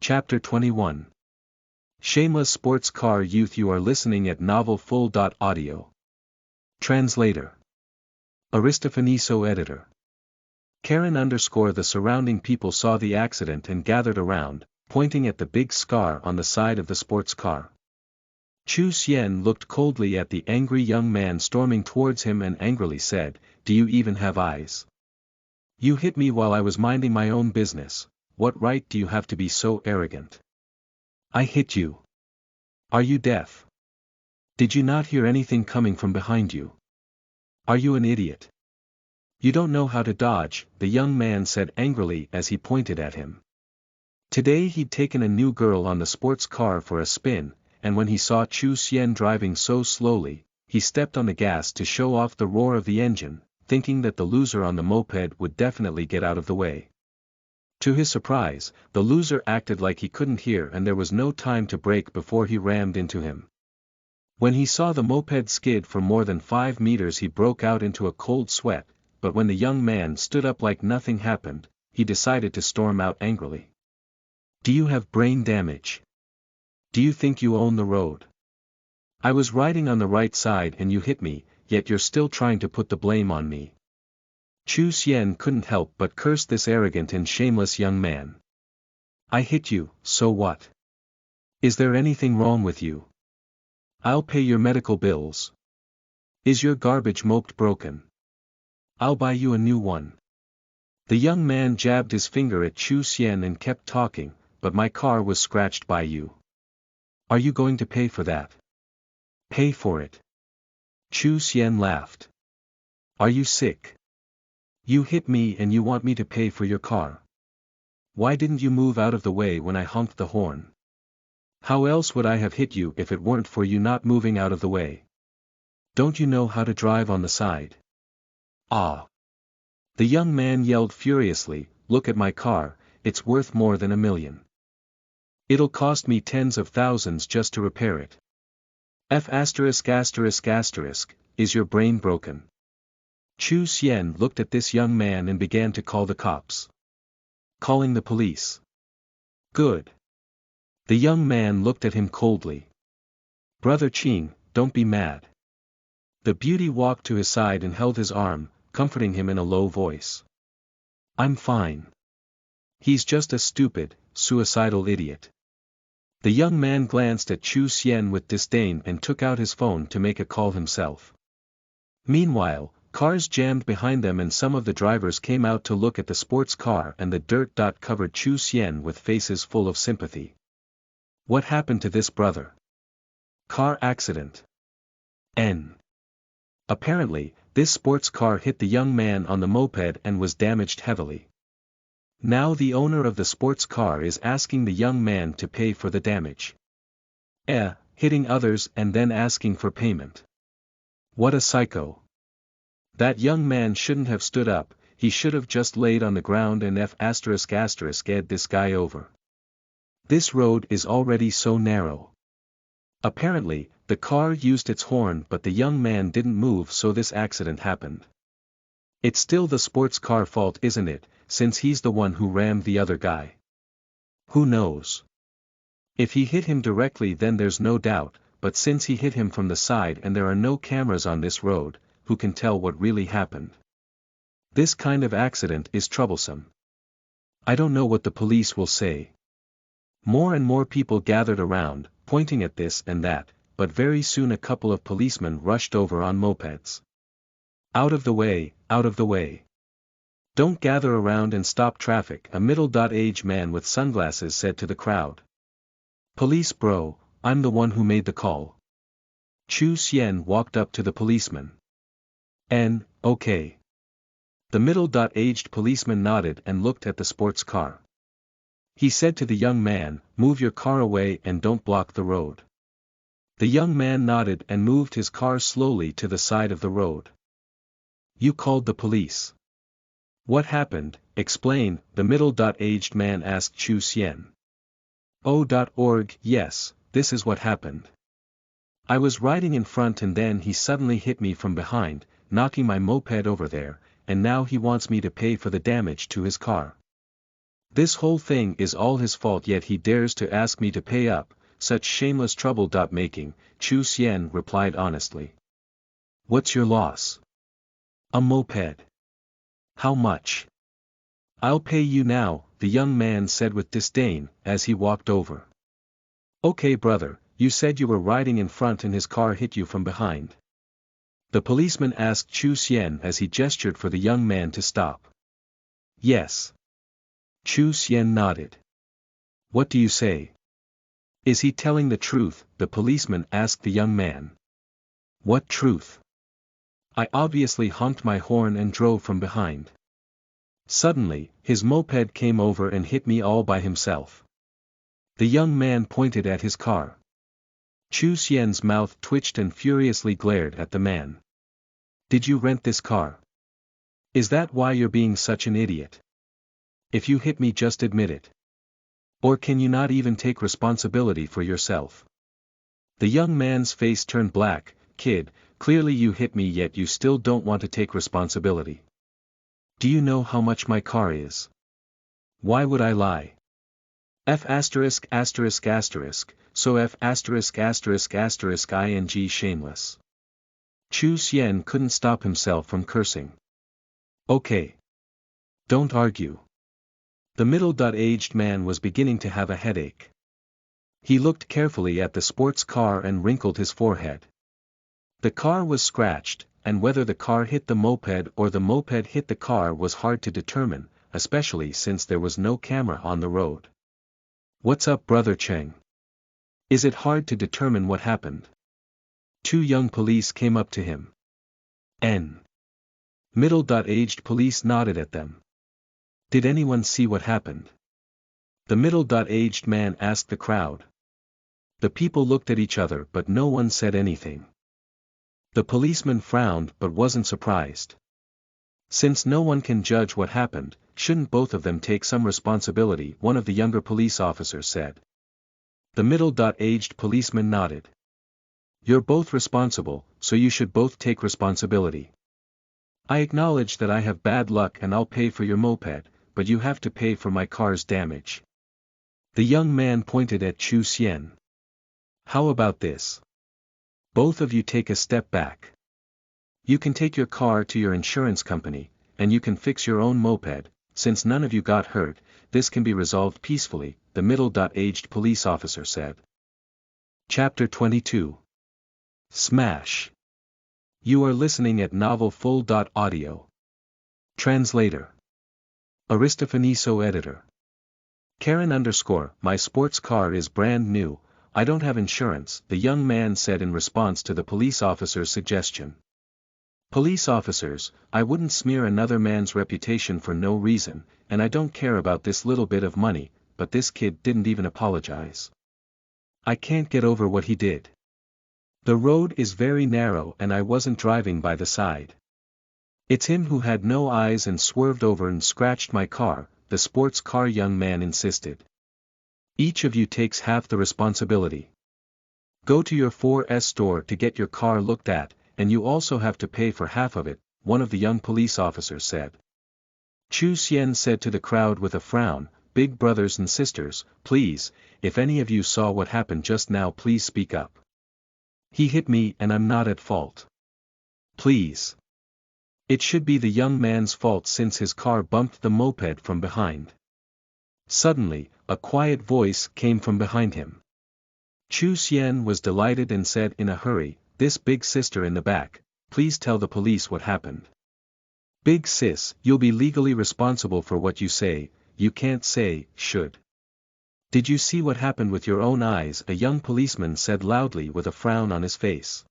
Chapter 21. Shameless Sports Car Youth. You are listening at Novel Full. Audio. Translator. Aristofaniso. Editor. Karen _ the surrounding people saw the accident and gathered around, pointing at the big scar on the side of the sports car. Chu Xian looked coldly at the angry young man storming towards him and angrily said, "Do you even have eyes? You hit me while I was minding my own business. What right do you have to be so arrogant? I hit you. Are you deaf? Did you not hear anything coming from behind you? Are you an idiot? You don't know how to dodge," the young man said angrily as he pointed at him. Today he'd taken a new girl on the sports car for a spin, and when he saw Chu Xian driving so slowly, he stepped on the gas to show off the roar of the engine, thinking that the loser on the moped would definitely get out of the way. To his surprise, the loser acted like he couldn't hear and there was no time to brake before he rammed into him. When he saw the moped skid for more than 5 meters, he broke out into a cold sweat, but when the young man stood up like nothing happened, he decided to storm out angrily. "Do you have brain damage? Do you think you own the road? I was riding on the right side and you hit me, yet you're still trying to put the blame on me." Chu Xian couldn't help but curse this arrogant and shameless young man. "I hit you, so what? Is there anything wrong with you? I'll pay your medical bills. Is your garbage mope broken? I'll buy you a new one." The young man jabbed his finger at Chu Xian and kept talking, "But my car was scratched by you. Are you going to pay for that? Pay for it." Chu Xian laughed. "Are you sick? You hit me and you want me to pay for your car? Why didn't you move out of the way when I honked the horn? How else would I have hit you if it weren't for you not moving out of the way? Don't you know how to drive on the side?" "Ah!" The young man yelled furiously, "Look at my car, it's worth more than $1 million. It'll cost me tens of thousands just to repair it. Is your brain broken?" Chu Xian looked at this young man and began to call the cops. "Calling the police. Good." The young man looked at him coldly. "Brother Qing, don't be mad." The beauty walked to his side and held his arm, comforting him in a low voice. "I'm fine. He's just a stupid, suicidal idiot." The young man glanced at Chu Xian with disdain and took out his phone to make a call himself. Meanwhile, cars jammed behind them and some of the drivers came out to look at the sports car and the dirt. Covered Chu Xian with faces full of sympathy. "What happened to this brother? Car accident. Apparently, this sports car hit the young man on the moped and was damaged heavily. Now the owner of the sports car is asking the young man to pay for the damage. Hitting others and then asking for payment. What a psycho. That young man shouldn't have stood up, he should have just laid on the ground and ed this guy over. This road is already so narrow." Apparently, the car used its horn but the young man didn't move, so this accident happened. It's still the sports car fault, isn't it, since he's the one who rammed the other guy? Who knows? If he hit him directly then there's no doubt, but since he hit him from the side and there are no cameras on this road, who can tell what really happened? This kind of accident is troublesome. I don't know what the police will say. More and more people gathered around, pointing at this and that, but very soon a couple of policemen rushed over on mopeds. "Out of the way, out of the way. Don't gather around and stop traffic," a middle-aged man with sunglasses said to the crowd. "Police bro, I'm the one who made the call." Chu Xian walked up to the policeman. Okay. The middle-aged policeman nodded and looked at the sports car. He said to the young man, "Move your car away and don't block the road." The young man nodded and moved his car slowly to the side of the road. "You called the police. What happened? Explain," the middle-aged man asked Chu Xian. Yes, this is what happened. I was riding in front and then he suddenly hit me from behind, knocking my moped over there, and now he wants me to pay for the damage to his car. This whole thing is all his fault, yet he dares to ask me to pay up, such shameless trouble. Making, Chu Xian replied honestly. What's your loss? A moped. How much? I'll pay you now, the young man said with disdain, as he walked over. Okay brother, you said you were riding in front and his car hit you from behind. The policeman asked Chu Xian as he gestured for the young man to stop. Yes. Chu Xian nodded. What do you say? Is he telling the truth? The policeman asked the young man. What truth? I obviously honked my horn and drove from behind. Suddenly, his moped came over and hit me all by himself. The young man pointed at his car. Chu Xian's mouth twitched and furiously glared at the man. Did you rent this car? Is that why you're being such an idiot? If you hit me, just admit it. Or can you not even take responsibility for yourself? The young man's face turned black. Kid, clearly you hit me yet you still don't want to take responsibility. Do you know how much my car is? Why would I lie? F*******, so F******* ing shameless. Chu Xian couldn't stop himself from cursing. Okay. Don't argue. The middle-aged man was beginning to have a headache. He looked carefully at the sports car and wrinkled his forehead. The car was scratched, and whether the car hit the moped or the moped hit the car was hard to determine, especially since there was no camera on the road. What's up, brother Cheng? Is it hard to determine what happened? Two young police came up to him. Middle-aged police nodded at them. Did anyone see what happened? The middle-aged man asked the crowd. The people looked at each other but no one said anything. The policeman frowned but wasn't surprised. Since no one can judge what happened, shouldn't both of them take some responsibility? One of the younger police officers said. The middle-aged policeman nodded. You're both responsible, so you should both take responsibility. I acknowledge that I have bad luck and I'll pay for your moped, but you have to pay for my car's damage. The young man pointed at Chu Xian. How about this? Both of you take a step back. You can take your car to your insurance company, and you can fix your own moped. Since none of you got hurt, this can be resolved peacefully, the middle-aged police officer said. Chapter 22. Smash. You are listening at novelfull.audio. Translator. Aristofaniso editor. Karen _ my sports car is brand new, I don't have insurance, the young man said in response to the police officer's suggestion. Police officers, I wouldn't smear another man's reputation for no reason, and I don't care about this little bit of money, but this kid didn't even apologize. I can't get over what he did. The road is very narrow and I wasn't driving by the side. It's him who had no eyes and swerved over and scratched my car, the sports car young man insisted. Each of you takes half the responsibility. Go to your 4S store to get your car looked at, and you also have to pay for half of it, one of the young police officers said. Chu Xian said to the crowd with a frown, big brothers and sisters, please, if any of you saw what happened just now, please speak up. He hit me and I'm not at fault. Please. It should be the young man's fault since his car bumped the moped from behind. Suddenly, a quiet voice came from behind him. Chu Xian was delighted and said in a hurry, this big sister in the back, please tell the police what happened. Big sis, you'll be legally responsible for what you say, you can't say, should. Did you see what happened with your own eyes? A young policeman said loudly with a frown on his face.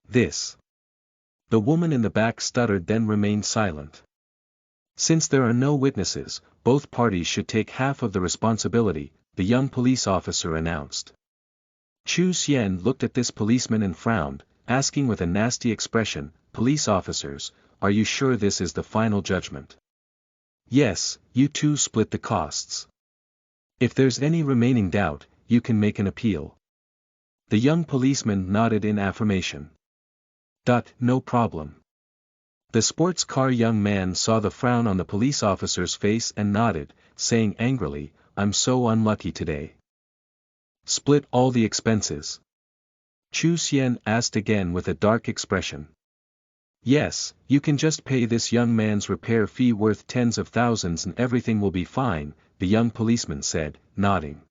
This. The woman in the back stuttered then remained silent. Since there are no witnesses, both parties should take half of the responsibility, the young police officer announced. Chu Xian looked at this policeman and frowned, asking with a nasty expression, police officers, are you sure this is the final judgment? Yes, you two split the costs. If there's any remaining doubt, you can make an appeal. The young policeman nodded in affirmation. No problem. The sports car young man saw the frown on the police officer's face and nodded, saying angrily, "I'm so unlucky today." "Split all the expenses?" Chu Xian asked again with a dark expression. "Yes, you can just pay this young man's repair fee worth tens of thousands and everything will be fine," the young policeman said, nodding.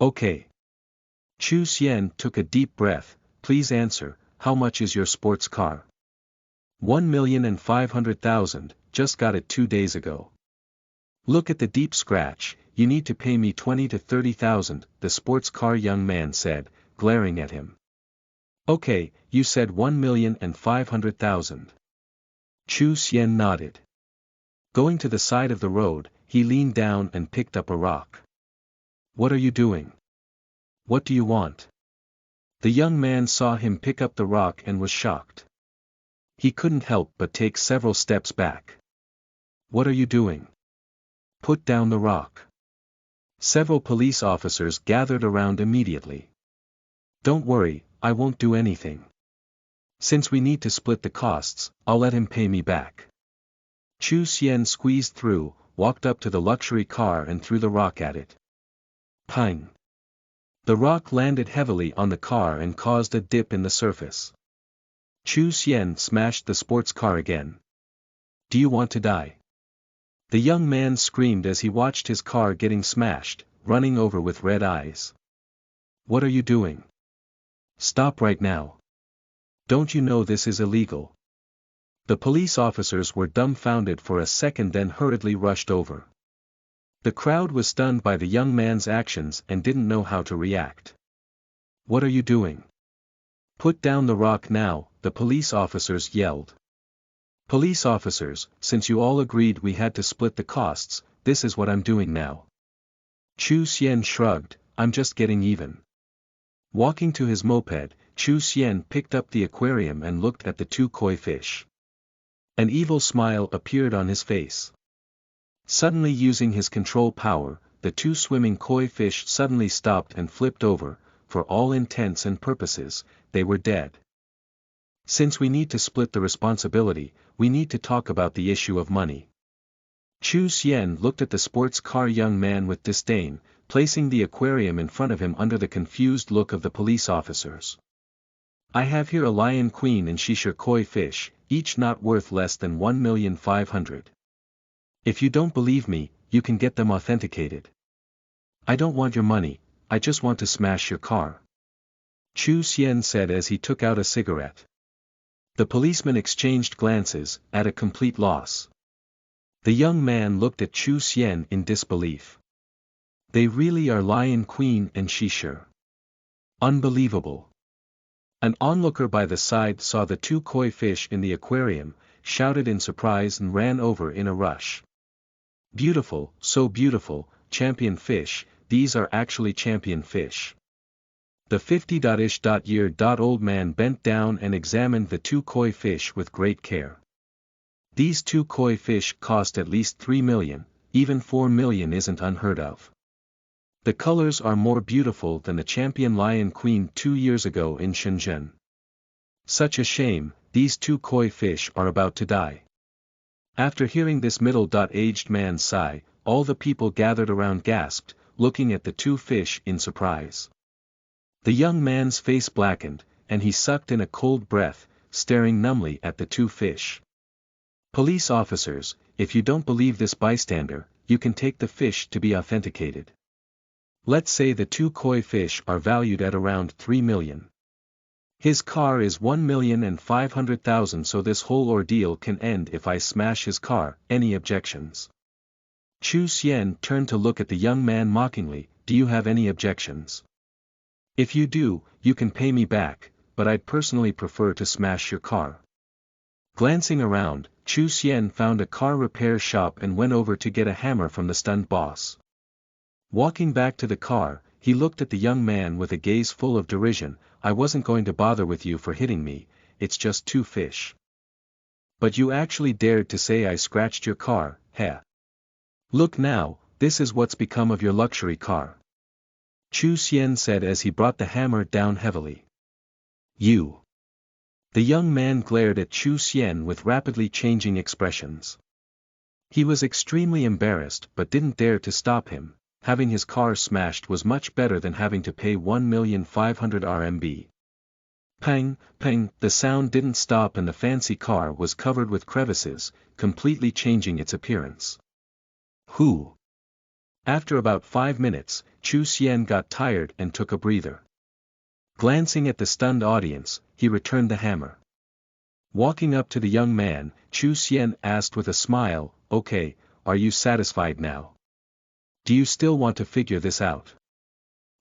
"Okay." Chu Xian took a deep breath. "Please answer, how much is your sports car?" 1,500,000, just got it 2 days ago. "Look at the deep scratch, you need to pay me 20 to 30,000, the sports car young man said, glaring at him. "Okay, you said 1,500,000. Chu Xian nodded. Going to the side of the road, he leaned down and picked up a rock. "What are you doing? What do you want?" The young man saw him pick up the rock and was shocked. He couldn't help but take several steps back. "What are you doing? Put down the rock." Several police officers gathered around immediately. "Don't worry, I won't do anything. Since we need to split the costs, I'll let him pay me back." Chu Xian squeezed through, walked up to the luxury car and threw the rock at it. Pang! The rock landed heavily on the car and caused a dip in the surface. Chu Xian smashed the sports car again. "Do you want to die?" The young man screamed as he watched his car getting smashed, running over with red eyes. "What are you doing? Stop right now. Don't you know this is illegal?" The police officers were dumbfounded for a second, then hurriedly rushed over. The crowd was stunned by the young man's actions and didn't know how to react. "What are you doing? Put down the rock now," the police officers yelled. "Police officers, since you all agreed we had to split the costs, this is what I'm doing now." Chu Xian shrugged, "I'm just getting even." Walking to his moped, Chu Xian picked up the aquarium and looked at the 2 koi fish. An evil smile appeared on his face. Suddenly, using his control power, the 2 swimming koi fish suddenly stopped and flipped over. For all intents and purposes, they were dead. "Since we need to split the responsibility, we need to talk about the issue of money." Chu Xian looked at the sports car young man with disdain, placing the aquarium in front of him under the confused look of the police officers. "I have here a lion queen and Shishir koi fish, each not worth less than 1,500,000. If you don't believe me, you can get them authenticated. I don't want your money, I just want to smash your car," Chu Xian said as he took out a cigarette. The policemen exchanged glances, at a complete loss. The young man looked at Chu Xian in disbelief. "They really are Lion Queen and Shishir. Unbelievable." An onlooker by the side saw the 2 koi fish in the aquarium, shouted in surprise and ran over in a rush. "Beautiful, so beautiful, champion fish, these are actually champion fish." The 50-ish-year-old man bent down and examined the 2 koi fish with great care. "These 2 koi fish cost at least 3 million, even 4 million isn't unheard of. The colors are more beautiful than the champion Lion Queen 2 years ago in Shenzhen. Such a shame, these 2 koi fish are about to die." After hearing this middle-aged man's sigh, all the people gathered around gasped, looking at the 2 fish in surprise. The young man's face blackened, and he sucked in a cold breath, staring numbly at the 2 fish. "Police officers, if you don't believe this bystander, you can take the fish to be authenticated. Let's say the 2 koi fish are valued at around 3 million. His car is 1,500,000, so this whole ordeal can end if I smash his car. Any objections?" Chu Xian turned to look at the young man mockingly, "Do you have any objections? If you do, you can pay me back, but I'd personally prefer to smash your car." Glancing around, Chu Xian found a car repair shop and went over to get a hammer from the stunned boss. Walking back to the car, he looked at the young man with a gaze full of derision. "I wasn't going to bother with you for hitting me, it's just 2 fish. But you actually dared to say I scratched your car, heh? Look now, this is what's become of your luxury car," Chu Xian said as he brought the hammer down heavily. "You The young man glared at Chu Xian with rapidly changing expressions. He was extremely embarrassed but didn't dare to stop him. Having his car smashed was much better than having to pay 1,500,000 RMB. Pang, pang, the sound didn't stop and the fancy car was covered with crevices, completely changing its appearance. Who? After about 5 minutes, Chu Xian got tired and took a breather. Glancing at the stunned audience, he returned the hammer. Walking up to the young man, Chu Xian asked with a smile, "Okay, are you satisfied now? Do you still want to figure this out?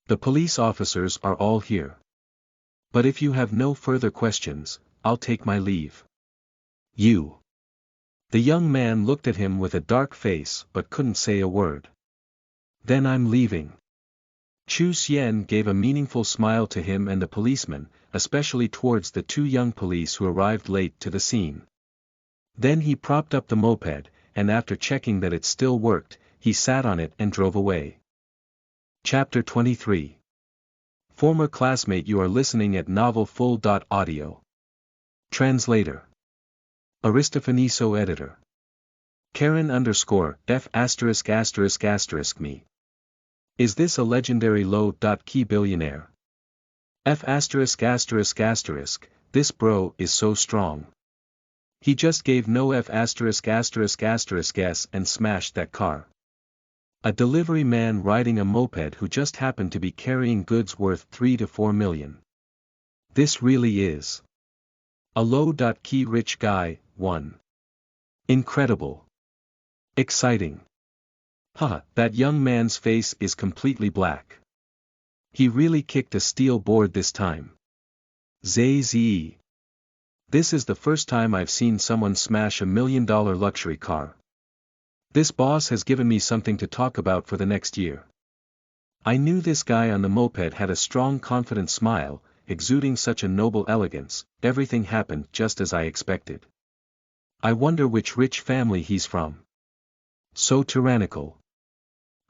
The police officers are all here. But if you have no further questions, I'll take my leave." You. The young man looked at him with a dark face but couldn't say a word. Then I'm leaving. Chu Xian gave a meaningful smile to him and the policeman, especially towards the 2 young police who arrived late to the scene. Then he propped up the moped, and after checking that it still worked, he sat on it and drove away. Chapter 23. Former classmate. You are listening at novelfull.audio. Translator. Aristofaniso editor. Karen_F*****me. Is this a legendary low.key billionaire? F******, this bro is so strong. He just gave no F****** guess and smashed that car. A delivery man riding a moped who just happened to be carrying goods worth 3 to 4 million. This really is a low.key rich guy. 1. Incredible. Exciting. Haha, that young man's face is completely black. He really kicked a steel board this time. ZZE. This is the first time I've seen someone smash $1 million luxury car. This boss has given me something to talk about for the next year. I knew this guy on the moped had a strong confident smile, exuding such a noble elegance. Everything happened just as I expected. I wonder which rich family he's from. So tyrannical.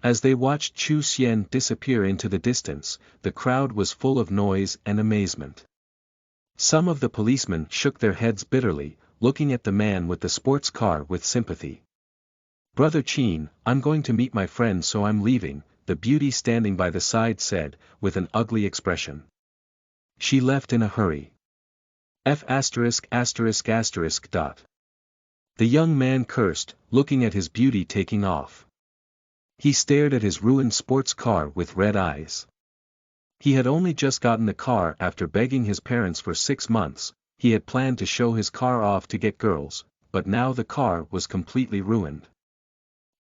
As they watched Chu Xian disappear into the distance, the crowd was full of noise and amazement. Some of the policemen shook their heads bitterly, looking at the man with the sports car with sympathy. "Brother Qin, I'm going to meet my friend so I'm leaving," the beauty standing by the side said, with an ugly expression. She left in a hurry. F******. The young man cursed, looking at his beauty taking off. He stared at his ruined sports car with red eyes. He had only just gotten the car after begging his parents for 6 months. He had planned to show his car off to get girls, but now the car was completely ruined.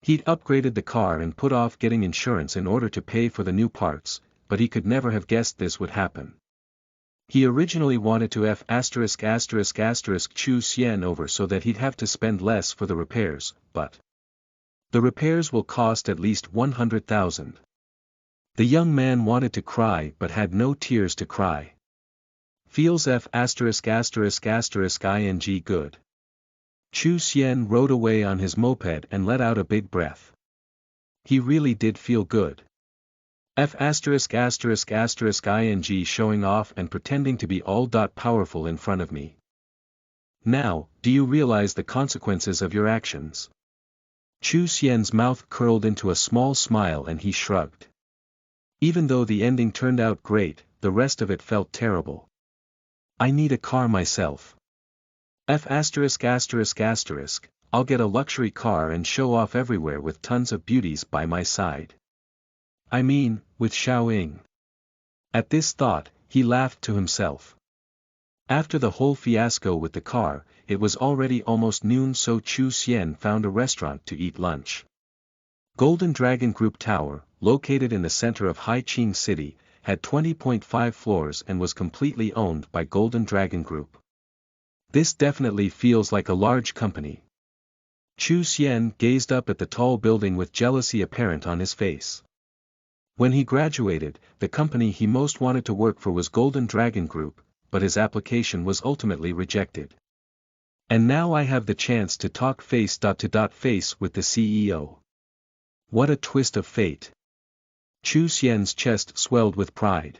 He'd upgraded the car and put off getting insurance in order to pay for the new parts, but he could never have guessed this would happen. He originally wanted to Chu Xian over so that he'd have to spend less for the repairs, but the repairs will cost at least 100,000. The young man wanted to cry but had no tears to cry. Feels ing good. Chu Xian rode away on his moped and let out a big breath. He really did feel good. ing showing off and pretending to be all powerful in front of me. Now, do you realize the consequences of your actions? Chu Xian's mouth curled into a small smile and he shrugged. Even though the ending turned out great, the rest of it felt terrible. I need a car myself. I'll get a luxury car and show off everywhere with tons of beauties by my side. I mean, with Xiao Ying. At this thought, he laughed to himself. After the whole fiasco with the car, it was already almost noon, so Chu Xian found a restaurant to eat lunch. Golden Dragon Group Tower, located in the center of Haiqing City, had 20.5 floors and was completely owned by Golden Dragon Group. This definitely feels like a large company. Chu Xian gazed up at the tall building with jealousy apparent on his face. When he graduated, the company he most wanted to work for was Golden Dragon Group, but his application was ultimately rejected. And now I have the chance to talk face-to-face with the CEO. What a twist of fate. Chu Xian's chest swelled with pride.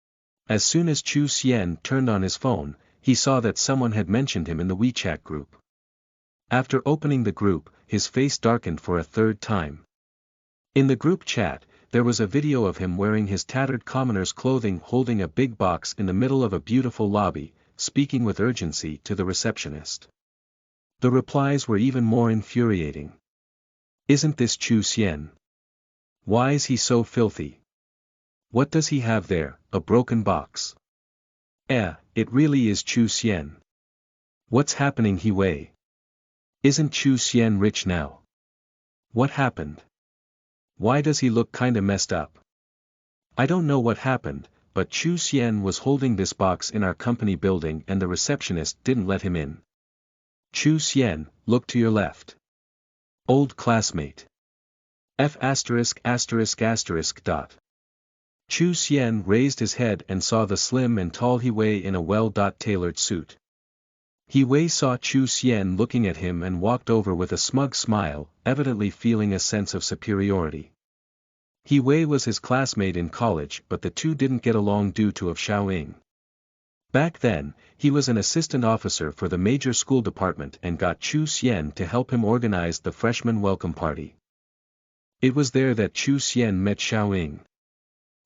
As soon as Chu Xian turned on his phone, he saw that someone had mentioned him in the WeChat group. After opening the group, his face darkened for a third time. In the group chat, there was a video of him wearing his tattered commoner's clothing holding a big box in the middle of a beautiful lobby, speaking with urgency to the receptionist. The replies were even more infuriating. Isn't this Chu Xian? Why is he so filthy? What does he have there, a broken box? It really is Chu Xian. What's happening He Wei? Isn't Chu Xian rich now? What happened? Why does he look kinda messed up? I don't know what happened, but Chu Xian was holding this box in our company building and the receptionist didn't let him in. Chu Xian, look to your left. Old classmate. F******. Chu Xian raised his head and saw the slim and tall He Wei in a well-tailored suit. He Wei saw Chu Xian looking at him and walked over with a smug smile, evidently feeling a sense of superiority. He Wei was his classmate in college but the two didn't get along due to Shaoying. Back then, he was an assistant officer for the major school department and got Chu Xian to help him organize the freshman welcome party. It was there that Chu Xian met Shaoying.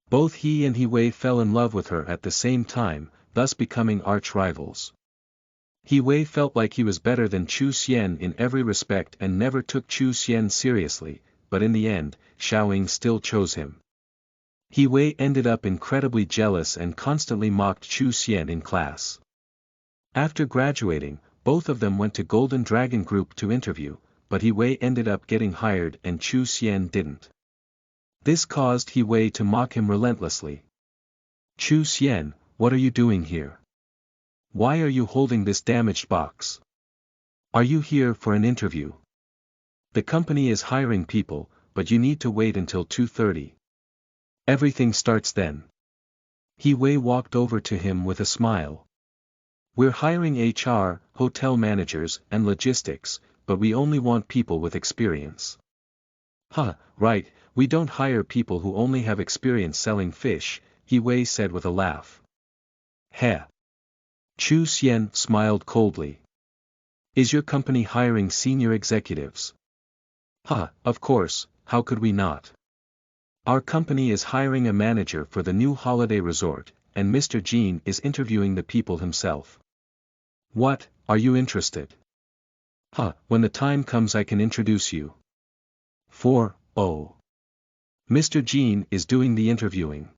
Both he and He Wei fell in love with her at the same time, thus becoming arch-rivals. He Wei felt like he was better than Chu Xian in every respect and never took Chu Xian seriously, but in the end, Shaoying still chose him. He Wei ended up incredibly jealous and constantly mocked Chu Xian in class. After graduating, both of them went to Golden Dragon Group to interview, but He Wei ended up getting hired and Chu Xian didn't. This caused He Wei to mock him relentlessly. Chu Xian, what are you doing here? Why are you holding this damaged box? Are you here for an interview? The company is hiring people, but you need to wait until 2:30. Everything starts then. He Wei walked over to him with a smile. We're hiring HR, hotel managers, and logistics, but we only want people with experience. Right, we don't hire people who only have experience selling fish, He Wei said with a laugh. Heh. Chu Xian smiled coldly. Is your company hiring senior executives? Of course, how could we not? Our company is hiring a manager for the new holiday resort, and Mr. Jean is interviewing the people himself. What, are you interested? When the time comes I can introduce you. 4. Mr. Jean is doing the interviewing.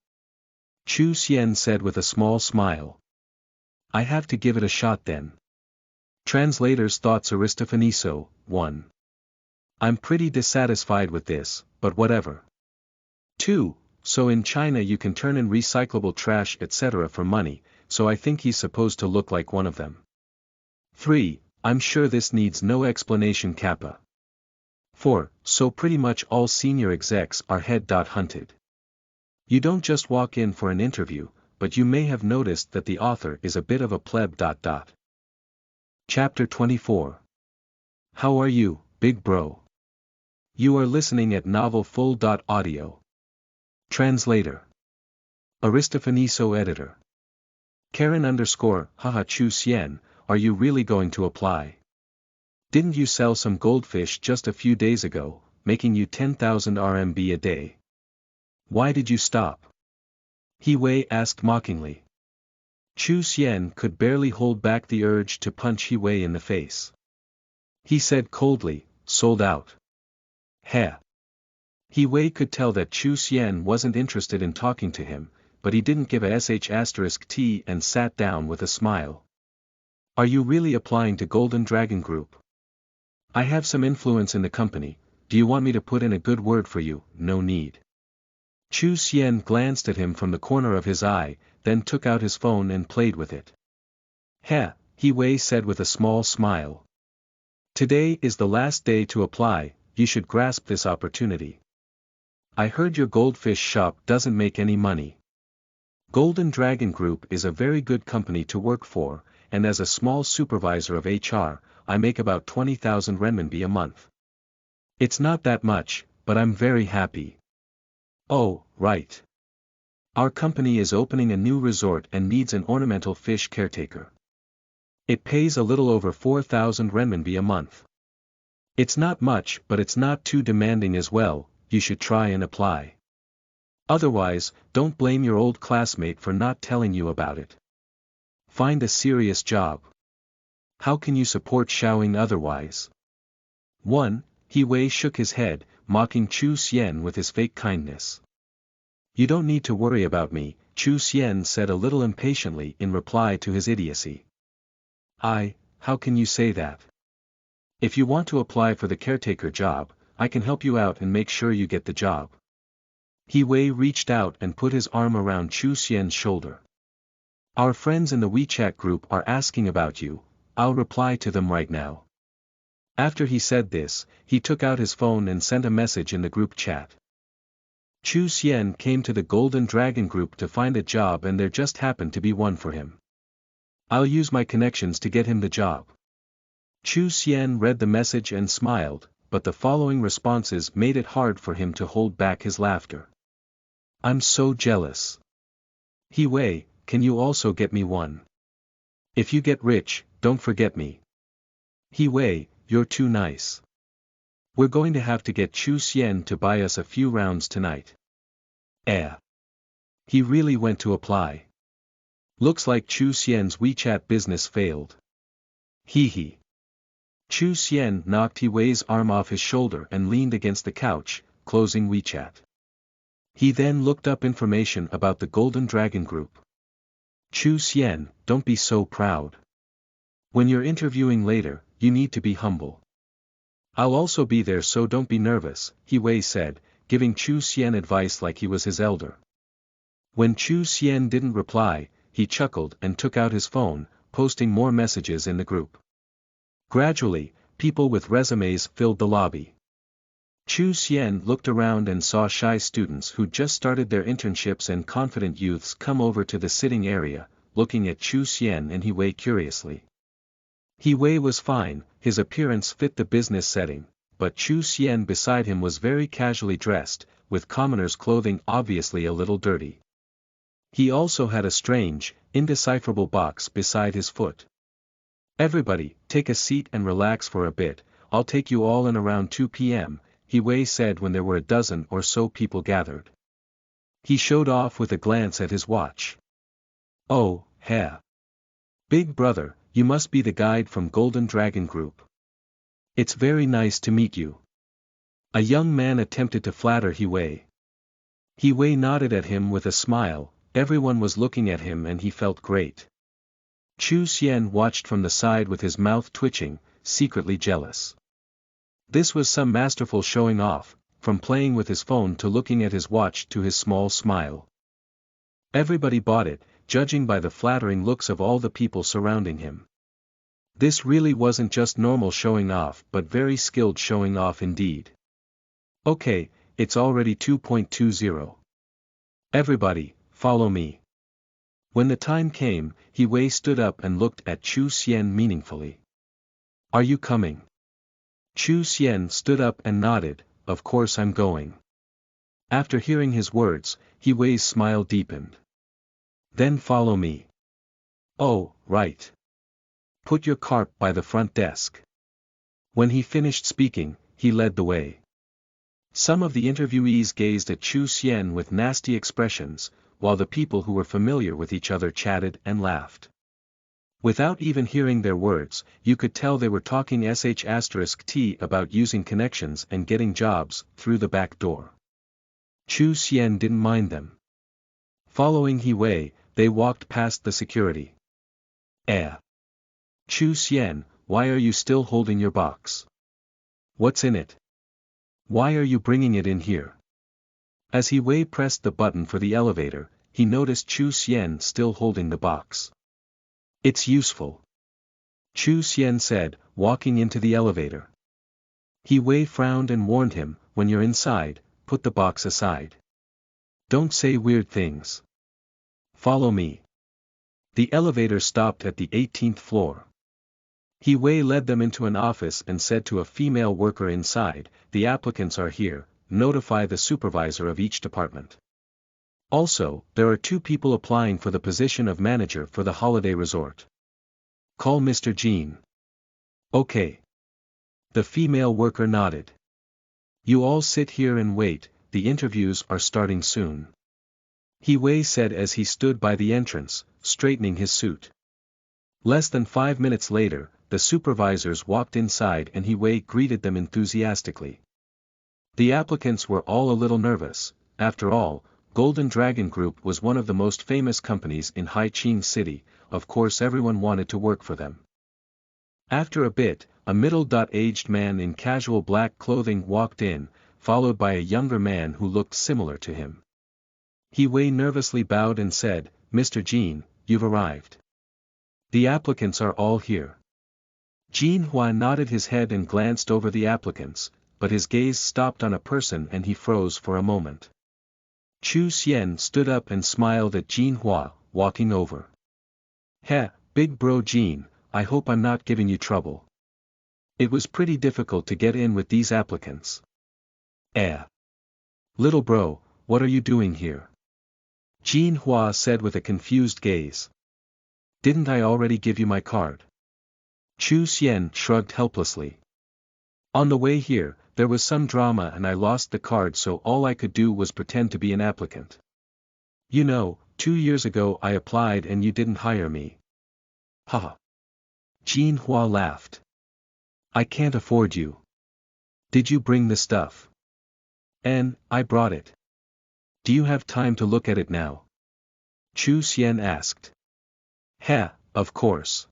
Chu Xian said with a small smile. I have to give it a shot then. Translator's thoughts. Aristofaniso, 1. I'm pretty dissatisfied with this, but whatever. 2. So in China you can turn in recyclable trash etc. for money, so I think he's supposed to look like one of them. 3. I'm sure this needs no explanation. Kappa. 4. So pretty much all senior execs are head-hunted. You don't just walk in for an interview, but you may have noticed that the author is a bit of a pleb. Chapter 24. How are you, big bro? You are listening at novelfull.audio. Translator. Aristofaniso editor. Karen _ Chu Xian, are you really going to apply? Didn't you sell some goldfish just a few days ago, making you 10,000 RMB a day? Why did you stop? He Wei asked mockingly. Chu Xian could barely hold back the urge to punch He Wei in the face. He said coldly, sold out. Heh. He Wei could tell that Chu Xian wasn't interested in talking to him, but he didn't give a sh*t and sat down with a smile. Are you really applying to Golden Dragon Group? I have some influence in the company, do you want me to put in a good word for you? No need. Chu Xian glanced at him from the corner of his eye, then took out his phone and played with it. Heh, He Wei said with a small smile. Today is the last day to apply, you should grasp this opportunity. I heard your goldfish shop doesn't make any money. Golden Dragon Group is a very good company to work for, and as a small supervisor of HR, I make about 20,000 renminbi a month. It's not that much, but I'm very happy. Oh, right. Our company is opening a new resort and needs an ornamental fish caretaker. It pays a little over 4,000 renminbi a month. It's not much but it's not too demanding as well, you should try and apply. Otherwise, don't blame your old classmate for not telling you about it. Find a serious job. How can you support Shaoying otherwise? 1. He Wei shook his head, mocking Chu Xian with his fake kindness. You don't need to worry about me, Chu Xian said a little impatiently in reply to his idiocy. How can you say that? If you want to apply for the caretaker job, I can help you out and make sure you get the job. He Wei reached out and put his arm around Chu Xian's shoulder. Our friends in the WeChat group are asking about you, I'll reply to them right now. After he said this, he took out his phone and sent a message in the group chat. Chu Xian came to the Golden Dragon Group to find a job and there just happened to be one for him. I'll use my connections to get him the job. Chu Xian read the message and smiled, but the following responses made it hard for him to hold back his laughter. I'm so jealous. He Wei, can you also get me one? If you get rich, don't forget me. He Wei, you're too nice. We're going to have to get Chu Xian to buy us a few rounds tonight. He really went to apply. Looks like Chu Xian's WeChat business failed. Hee. Chu Xian knocked He Wei's arm off his shoulder and leaned against the couch, closing WeChat. He then looked up information about the Golden Dragon Group. Chu Xian, don't be so proud. When you're interviewing later, you need to be humble. I'll also be there so don't be nervous, He Wei said, giving Chu Xian advice like he was his elder. When Chu Xian didn't reply, he chuckled and took out his phone, posting more messages in the group. Gradually, people with resumes filled the lobby. Chu Xian looked around and saw shy students who'd just started their internships and confident youths come over to the sitting area, looking at Chu Xian and He Wei curiously. He Wei was fine, his appearance fit the business setting, but Chu Xian beside him was very casually dressed, with commoner's clothing obviously a little dirty. He also had a strange, indecipherable box beside his foot. Everybody, take a seat and relax for a bit, I'll take you all in around 2 p.m., He Wei said when there were a dozen or so people gathered. He showed off with a glance at his watch. Oh, heh. Big brother, you must be the guide from Golden Dragon Group. It's very nice to meet you. A young man attempted to flatter He Wei. He Wei nodded at him with a smile. Everyone was looking at him and he felt great. Chu Xian watched from the side with his mouth twitching, secretly jealous. This was some masterful showing off, from playing with his phone to looking at his watch to his small smile. Everybody bought it, judging by the flattering looks of all the people surrounding him. This really wasn't just normal showing off but very skilled showing off indeed. Okay, it's already 2.20. Everybody, follow me. When the time came, He Wei stood up and looked at Chu Xian meaningfully. Are you coming? Chu Xian stood up and nodded, of course I'm going. After hearing his words, He Wei's smile deepened. Then follow me. Oh, right. Put your cart by the front desk. When he finished speaking, he led the way. Some of the interviewees gazed at Chu Xian with nasty expressions, while the people who were familiar with each other chatted and laughed. Without even hearing their words, you could tell they were talking *T about using connections and getting jobs through the back door. Chu Xian didn't mind them. Following He Wei, they walked past the security. Chu Xian, why are you still holding your box? What's in it? Why are you bringing it in here? As He Wei pressed the button for the elevator, he noticed Chu Xian still holding the box. It's useful. Chu Xian said, walking into the elevator. He Wei frowned and warned him, when you're inside, put the box aside. Don't say weird things. Follow me. The elevator stopped at the 18th floor. He Wei led them into an office and said to a female worker inside, the applicants are here, notify the supervisor of each department. Also, there are 2 people applying for the position of manager for the holiday resort. Call Mr. Jean. Okay. The female worker nodded. You all sit here and wait, the interviews are starting soon. He Wei said as he stood by the entrance, straightening his suit. Less than 5 minutes later, the supervisors walked inside and He Wei greeted them enthusiastically. The applicants were all a little nervous. After all, Golden Dragon Group was one of the most famous companies in Haiqing City, of course everyone wanted to work for them. After a bit, a middle-aged man in casual black clothing walked in, followed by a younger man who looked similar to him. He Wei nervously bowed and said, Mr. Jean, you've arrived. The applicants are all here. Jean Hua nodded his head and glanced over the applicants, but his gaze stopped on a person and he froze for a moment. Chu Xian stood up and smiled at Jean Hua, walking over. Heh, big bro Jean, I hope I'm not giving you trouble. It was pretty difficult to get in with these applicants. Little bro, what are you doing here? Jean Hua said with a confused gaze. Didn't I already give you my card? Chu Xian shrugged helplessly. On the way here, there was some drama and I lost the card, so all I could do was pretend to be an applicant. You know, 2 years ago I applied and you didn't hire me. Haha. Jean Hua laughed. I can't afford you. Did you bring the stuff? I brought it. Do you have time to look at it now? Chu Xian asked. Of course.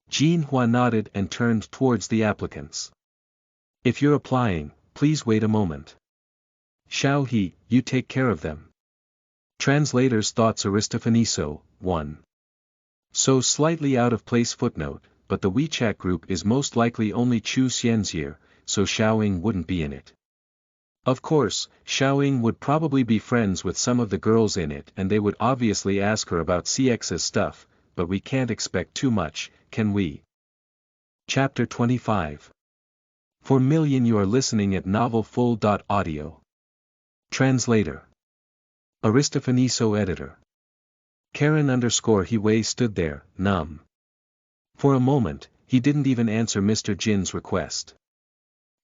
Jean Hua nodded and turned towards the applicants. If you're applying, please wait a moment. Xiao He, you take care of them. Translator's thoughts Aristofaniso, 1. So slightly out of place footnote, but the WeChat group is most likely only Chu Xian's year, so Xiaoying wouldn't be in it. Of course, Xiaoying would probably be friends with some of the girls in it and they would obviously ask her about CX's stuff, but we can't expect too much, can we? Chapter 25. For million you are listening at novelfull.audio. Translator. Aristofaniso editor. Karen _ He Wei stood there, numb. For a moment, he didn't even answer Mr. Jin's request.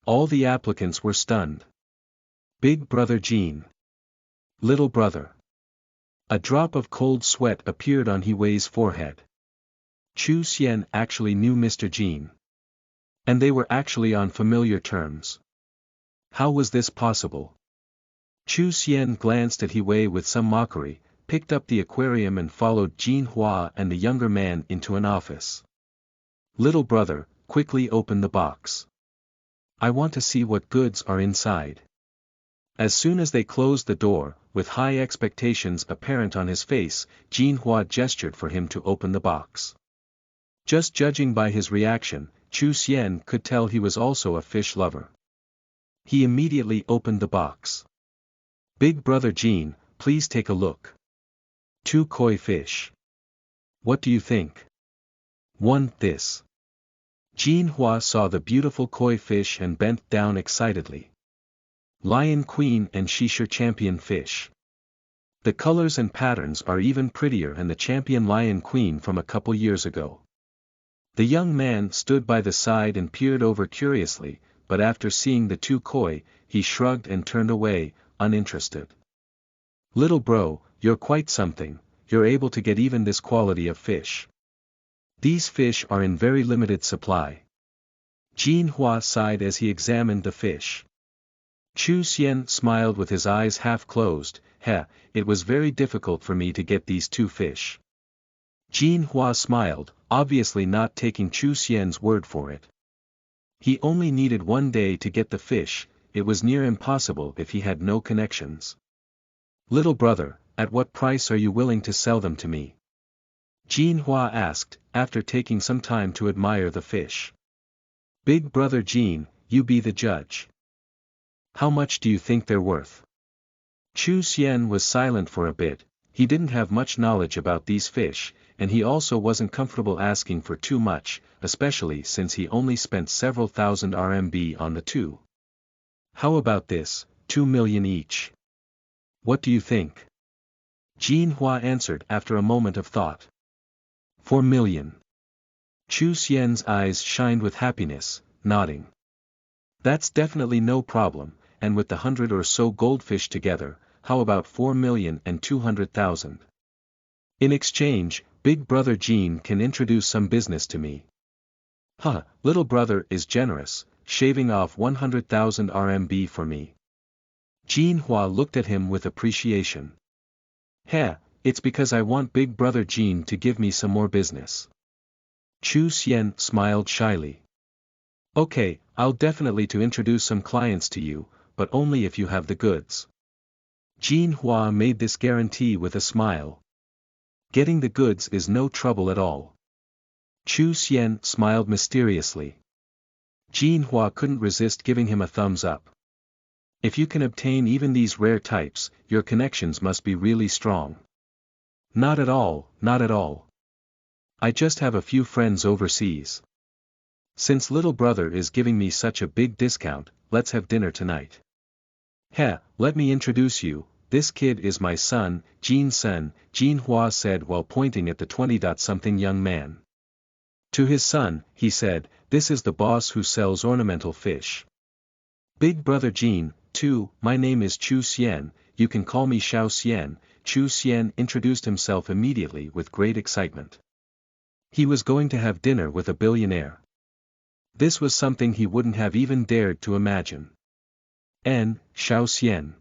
All the applicants were stunned. Big Brother Jin. Little brother. A drop of cold sweat appeared on He Wei's forehead. Chu Xian actually knew Mr. Jin. And they were actually on familiar terms. How was this possible? Chu Xian glanced at He Wei with some mockery, picked up the aquarium and followed Jin Hua and the younger man into an office. Little brother, quickly open the box. I want to see what goods are inside. As soon as they closed the door, with high expectations apparent on his face, Jin Hua gestured for him to open the box. Just judging by his reaction, Chu Xian could tell he was also a fish lover. He immediately opened the box. Big Brother Jin, please take a look. 2 koi fish. What do you think? 1. This. Jin Hua saw the beautiful koi fish and bent down excitedly. Lion Queen and Shisha Champion fish. The colors and patterns are even prettier than the champion Lion Queen from a couple years ago. The young man stood by the side and peered over curiously, but after seeing the 2 koi, he shrugged and turned away, uninterested. Little bro, you're quite something, you're able to get even this quality of fish. These fish are in very limited supply. Jin Hua sighed as he examined the fish. Chu Xian smiled with his eyes half closed. It was very difficult for me to get these 2 fish. Jin Hua smiled, obviously not taking Chu Xian's word for it. He only needed 1 day to get the fish, it was near impossible if he had no connections. Little brother, at what price are you willing to sell them to me? Jin Hua asked, after taking some time to admire the fish. Big Brother Jin, you be the judge. How much do you think they're worth? Chu Xian was silent for a bit. He didn't have much knowledge about these fish, and he also wasn't comfortable asking for too much, especially since he only spent several thousand RMB on the 2. How about this, 2 million each? What do you think? Jin Hua answered after a moment of thought. 4 million. Chu Xian's eyes shined with happiness, nodding. That's definitely no problem, and with the 100 or so goldfish together, how about 4,200,000? In exchange, Big Brother Jin can introduce some business to me. Little brother is generous, shaving off 100,000 RMB for me. Jin Hua looked at him with appreciation. It's because I want Big Brother Jin to give me some more business. Chu Xian smiled shyly. Okay, I'll definitely to introduce some clients to you, but only if you have the goods. Jin Hua made this guarantee with a smile. Getting the goods is no trouble at all. Chu Xian smiled mysteriously. Jin Hua couldn't resist giving him a thumbs up. If you can obtain even these rare types, your connections must be really strong. Not at all, not at all. I just have a few friends overseas. Since little brother is giving me such a big discount, let's have dinner tonight. Let me introduce you, this kid is my son, Jin Sen, Jin Hua said while pointing at the 20-something young man. To his son, he said, this is the boss who sells ornamental fish. Big Brother Jin, too, my name is Chu Xian, you can call me Xiao Xian. Chu Xian introduced himself immediately with great excitement. He was going to have dinner with a billionaire. This was something he wouldn't have even dared to imagine. Xiao Xian.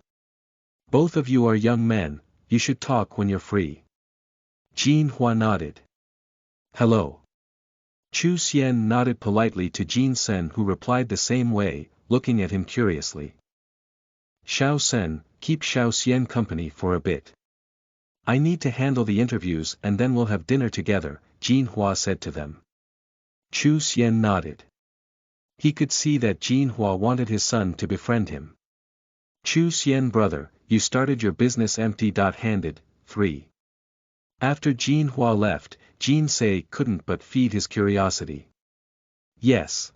Both of you are young men, you should talk when you're free. Jin Hua nodded. Hello. Chu Xian nodded politely to Jin Sen, who replied the same way, looking at him curiously. Xiao Sen, keep Xiao Xian company for a bit. I need to handle the interviews and then we'll have dinner together, Jin Hua said to them. Chu Xian nodded. He could see that Jin Hua wanted his son to befriend him. Chu Xian brother, you started your business empty-handed. 3. After Jin Hua left, Jin Sei couldn't but feed his curiosity. Yes.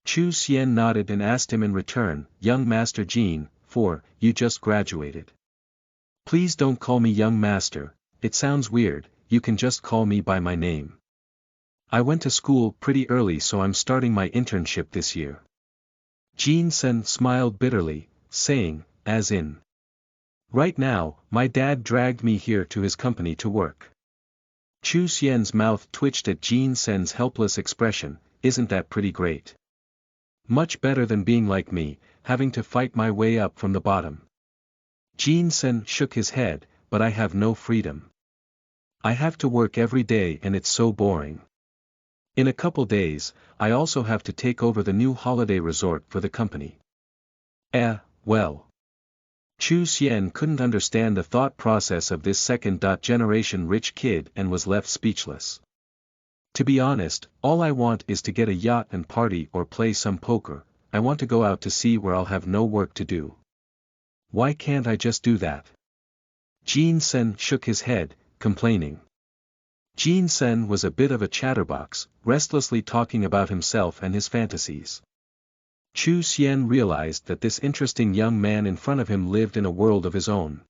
Chu Xian nodded and asked him in return, young master Jin, 4, you just graduated. Please don't call me young master, it sounds weird, you can just call me by my name. I went to school pretty early, so I'm starting my internship this year. Jin Sen smiled bitterly, saying, as in. Right now, my dad dragged me here to his company to work. Chu Xian's mouth twitched at Jin Sen's helpless expression. Isn't that pretty great? Much better than being like me, having to fight my way up from the bottom. Jin Sen shook his head, but I have no freedom. I have to work every day and it's so boring. In a couple days, I also have to take over the new holiday resort for the company. Well. Chu Xian couldn't understand the thought process of this second-generation rich kid and was left speechless. To be honest, all I want is to get a yacht and party or play some poker. I want to go out to sea where I'll have no work to do. Why can't I just do that? Jin Sen shook his head, complaining. Jin Sen was a bit of a chatterbox, restlessly talking about himself and his fantasies. Chu Xian realized that this interesting young man in front of him lived in a world of his own.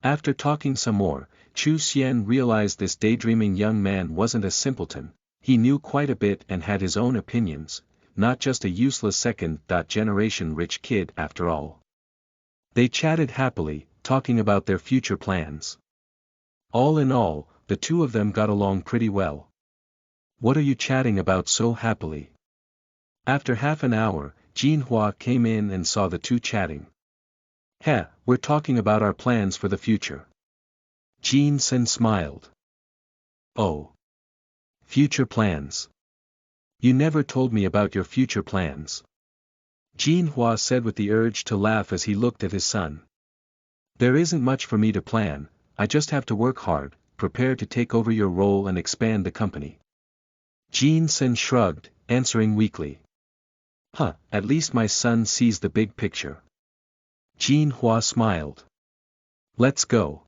After talking some more, Chu Xian realized this daydreaming young man wasn't a simpleton. He knew quite a bit and had his own opinions, not just a useless second-generation rich kid after all. They chatted happily, talking about their future plans. All in all, the two of them got along pretty well. What are you chatting about so happily? After half an hour, Jinhua came in and saw the two chatting. We're talking about our plans for the future. Jin Sen smiled. Oh. Future plans. You never told me about your future plans. Jinhua said with the urge to laugh as he looked at his son. There isn't much for me to plan, I just have to work hard, prepare to take over your role and expand the company. Jin Sen shrugged, answering weakly. At least my son sees the big picture. Jinhua smiled. Let's go.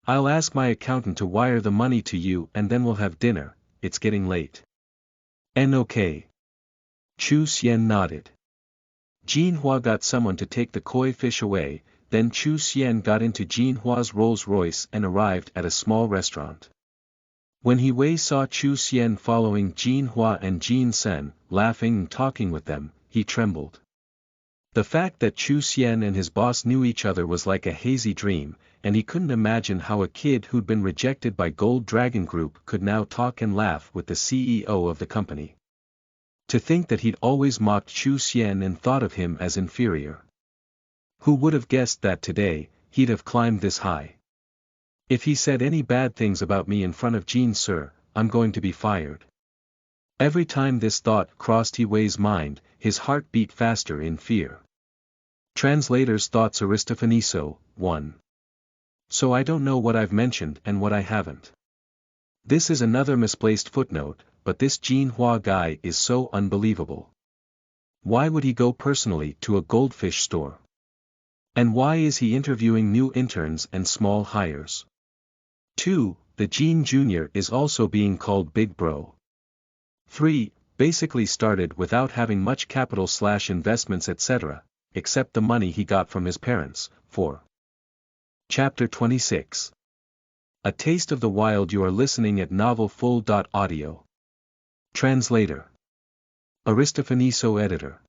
I'll ask my accountant to wire the money to you and then we'll have dinner, it's getting late. Okay. Chu Xian nodded. Jinhua got someone to take the koi fish away, then Chu Xian got into Jinhua's Rolls-Royce and arrived at a small restaurant. When He Wei saw Chu Xian following Jinhua and Jin Sen, laughing and talking with them, he trembled. The fact that Chu Xian and his boss knew each other was like a hazy dream, and he couldn't imagine how a kid who'd been rejected by Gold Dragon Group could now talk and laugh with the CEO of the company. To think that he'd always mocked Chu Xian and thought of him as inferior. Who would have guessed that today, he'd have climbed this high? If he said any bad things about me in front of Jin Sir, I'm going to be fired. Every time this thought crossed He Wei's mind, his heart beat faster in fear. Translator's thoughts Aristofaniso, 1. So I don't know what I've mentioned and what I haven't. This is another misplaced footnote, but this Jinhua guy is so unbelievable. Why would he go personally to a goldfish store? And why is he interviewing new interns and small hires? 2. The Jin Jr. is also being called Big Bro. 3. Basically started without having much capital/investments etc., except the money he got from his parents. 4. Chapter 26. A Taste of the Wild. You are listening at novelfull.audio. Translator. Aristofaniso editor.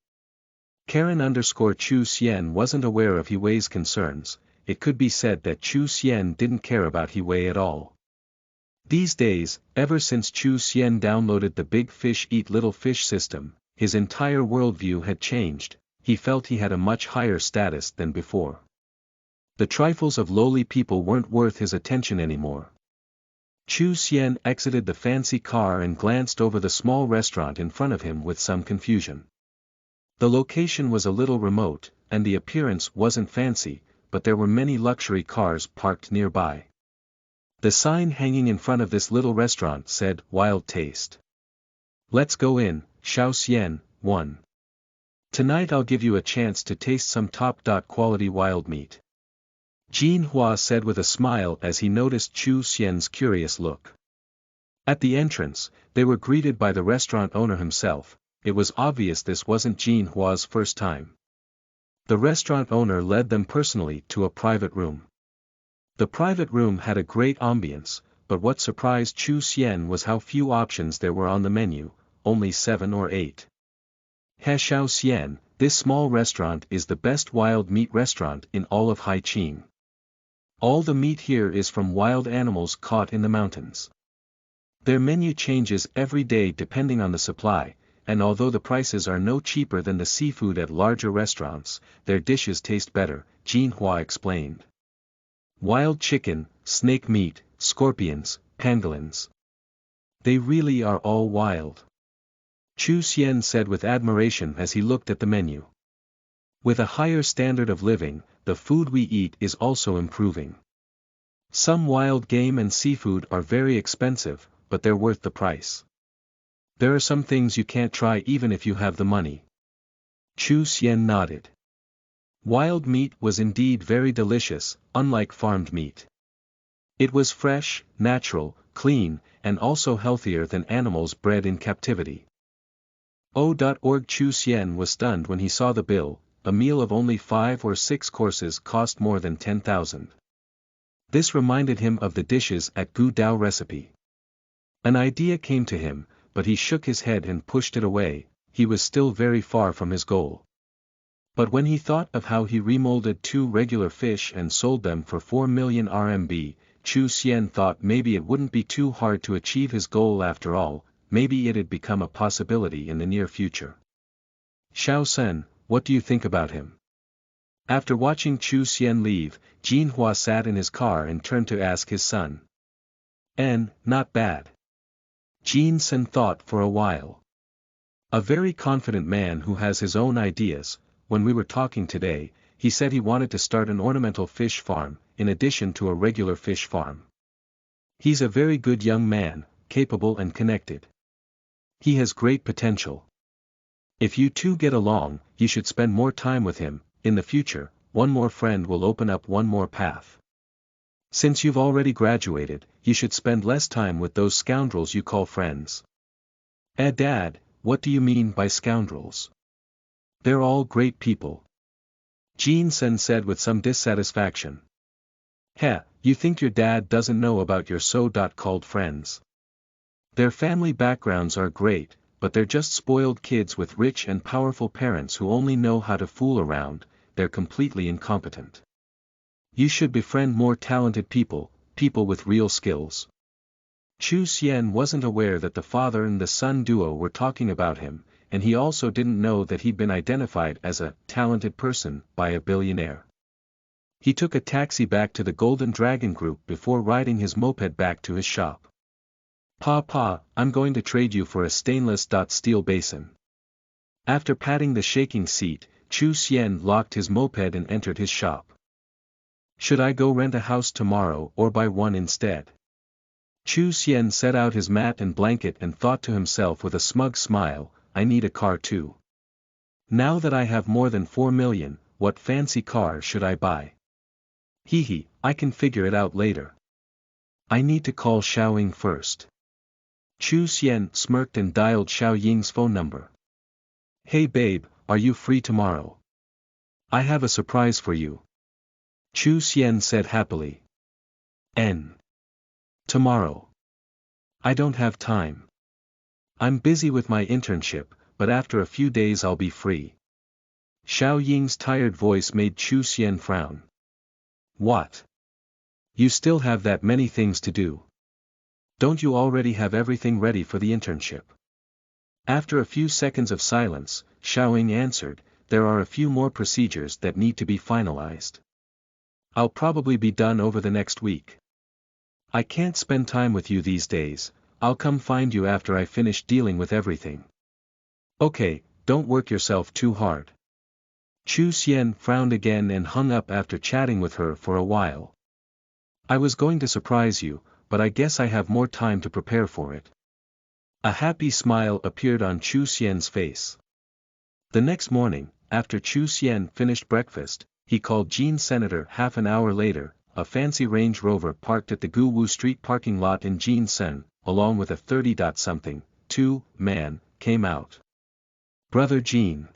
Karen_Chu Xian wasn't aware of He Wei's concerns. It could be said that Chu Xian didn't care about He Wei at all. These days, ever since Chu Xian downloaded the Big Fish Eat Little Fish system, his entire worldview had changed. He felt he had a much higher status than before. The trifles of lowly people weren't worth his attention anymore. Chu Xian exited the fancy car and glanced over the small restaurant in front of him with some confusion. The location was a little remote, and the appearance wasn't fancy, but there were many luxury cars parked nearby. The sign hanging in front of this little restaurant said, Wild Taste. Let's go in, Xiao Xian, 1. Tonight I'll give you a chance to taste some top-quality wild meat. Jinhua said with a smile as he noticed Chu Xian's curious look. At the entrance, they were greeted by the restaurant owner himself. It was obvious this wasn't Jinhua's first time. The restaurant owner led them personally to a private room. The private room had a great ambience, but what surprised Chu Xian was how few options there were on the menu, only 7 or 8. He Xiao Xian, this small restaurant is the best wild meat restaurant in all of Haiqing. All the meat here is from wild animals caught in the mountains. Their menu changes every day depending on the supply, and although the prices are no cheaper than the seafood at larger restaurants, their dishes taste better, Jinhua explained. Wild chicken, snake meat, scorpions, pangolins. They really are all wild. Chu Xian said with admiration as he looked at the menu. With a higher standard of living, the food we eat is also improving. Some wild game and seafood are very expensive, but they're worth the price. There are some things you can't try even if you have the money. Chu Xian nodded. Wild meat was indeed very delicious, unlike farmed meat. It was fresh, natural, clean, and also healthier than animals bred in captivity. O.org Chu Xian was stunned when he saw the bill. A meal of only 5 or 6 courses cost more than 10,000. This reminded him of the dishes at Gu Dao Recipe. An idea came to him, but he shook his head and pushed it away. He was still very far from his goal. But when he thought of how he remolded 2 regular fish and sold them for 4 million RMB, Chu Xian thought maybe it wouldn't be too hard to achieve his goal after all, maybe it'd become a possibility in the near future. Xiao Sen, what do you think about him? After watching Chu Xian leave, Jinhua sat in his car and turned to ask his son. Not bad. Jin Sen thought for a while. A very confident man who has his own ideas. When we were talking today, he said he wanted to start an ornamental fish farm, in addition to a regular fish farm. He's a very good young man, capable and connected. He has great potential. If you two get along, you should spend more time with him. In the future, one more friend will open up one more path. Since you've already graduated, you should spend less time with those scoundrels you call friends. Dad, what do you mean by scoundrels? They're all great people. Jin Sen said with some dissatisfaction. You think your dad doesn't know about your so-called friends? Their family backgrounds are great, but they're just spoiled kids with rich and powerful parents who only know how to fool around. They're completely incompetent. You should befriend more talented people, people with real skills. Chu Xian wasn't aware that the father and the son duo were talking about him, and he also didn't know that he'd been identified as a talented person by a billionaire. He took a taxi back to the Golden Dragon Group before riding his moped back to his shop. Pa, I'm going to trade you for a stainless steel basin. After patting the shaking seat, Chu Xian locked his moped and entered his shop. Should I go rent a house tomorrow or buy one instead? Chu Xian set out his mat and blanket and thought to himself with a smug smile, I need a car too. Now that I have more than 4 million, what fancy car should I buy? I can figure it out later. I need to call Xiao Ying first. Chu Xian smirked and dialed Xiao Ying's phone number. Hey babe, are you free tomorrow? I have a surprise for you. Chu Xian said happily. Tomorrow. I don't have time. I'm busy with my internship, but after a few days I'll be free. Xiao Ying's tired voice made Chu Xian frown. What? You still have that many things to do. Don't you already have everything ready for the internship? After a few seconds of silence, Xiao Ying answered, there are a few more procedures that need to be finalized. I'll probably be done over the next week. I can't spend time with you these days, I'll come find you after I finish dealing with everything. Okay, don't work yourself too hard. Chu Xian frowned again and hung up after chatting with her for a while. I was going to surprise you, but I guess I have more time to prepare for it. A happy smile appeared on Chu Xian's face. The next morning, after Chu Xian finished breakfast, he called Jean Senator. Half an hour later, a fancy Range Rover parked at the Gu Wu Street parking lot in Jin Sen, along with a 30-something man, came out. Brother Jean.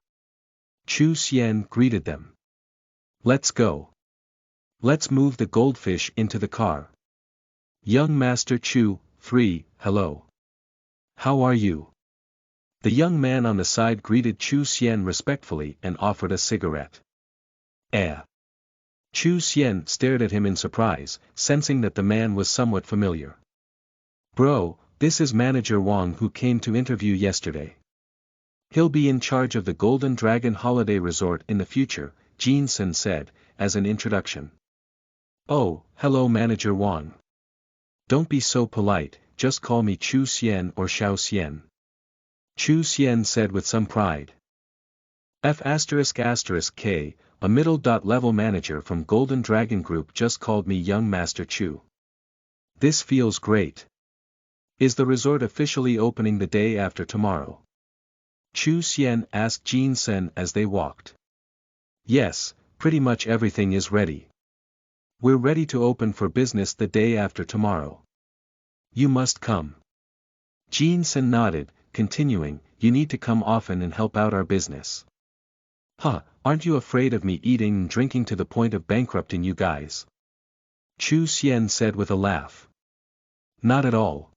Chu Xian greeted them. Let's go. Let's move the goldfish into the car. Young Master Chu, 3, hello. How are you? The young man on the side greeted Chu Xian respectfully and offered a cigarette. Chu Xian stared at him in surprise, sensing that the man was somewhat familiar. Bro, this is Manager Wang who came to interview yesterday. He'll be in charge of the Golden Dragon Holiday Resort in the future, Jin Sen said, as an introduction. Oh, hello Manager Wang. Don't be so polite, just call me Chu Xian or Xiao Xian. Chu Xian said with some pride. F***K, a middle-level manager from Golden Dragon Group just called me Young Master Chu. This feels great. Is the resort officially opening the day after tomorrow? Chu Xian asked Jin Sen as they walked. Yes, pretty much everything is ready. We're ready to open for business the day after tomorrow. You must come. Jin Sen nodded, continuing, you need to come often and help out our business. Huh, aren't you afraid of me eating and drinking to the point of bankrupting you guys? Chu Xian said with a laugh. Not at all.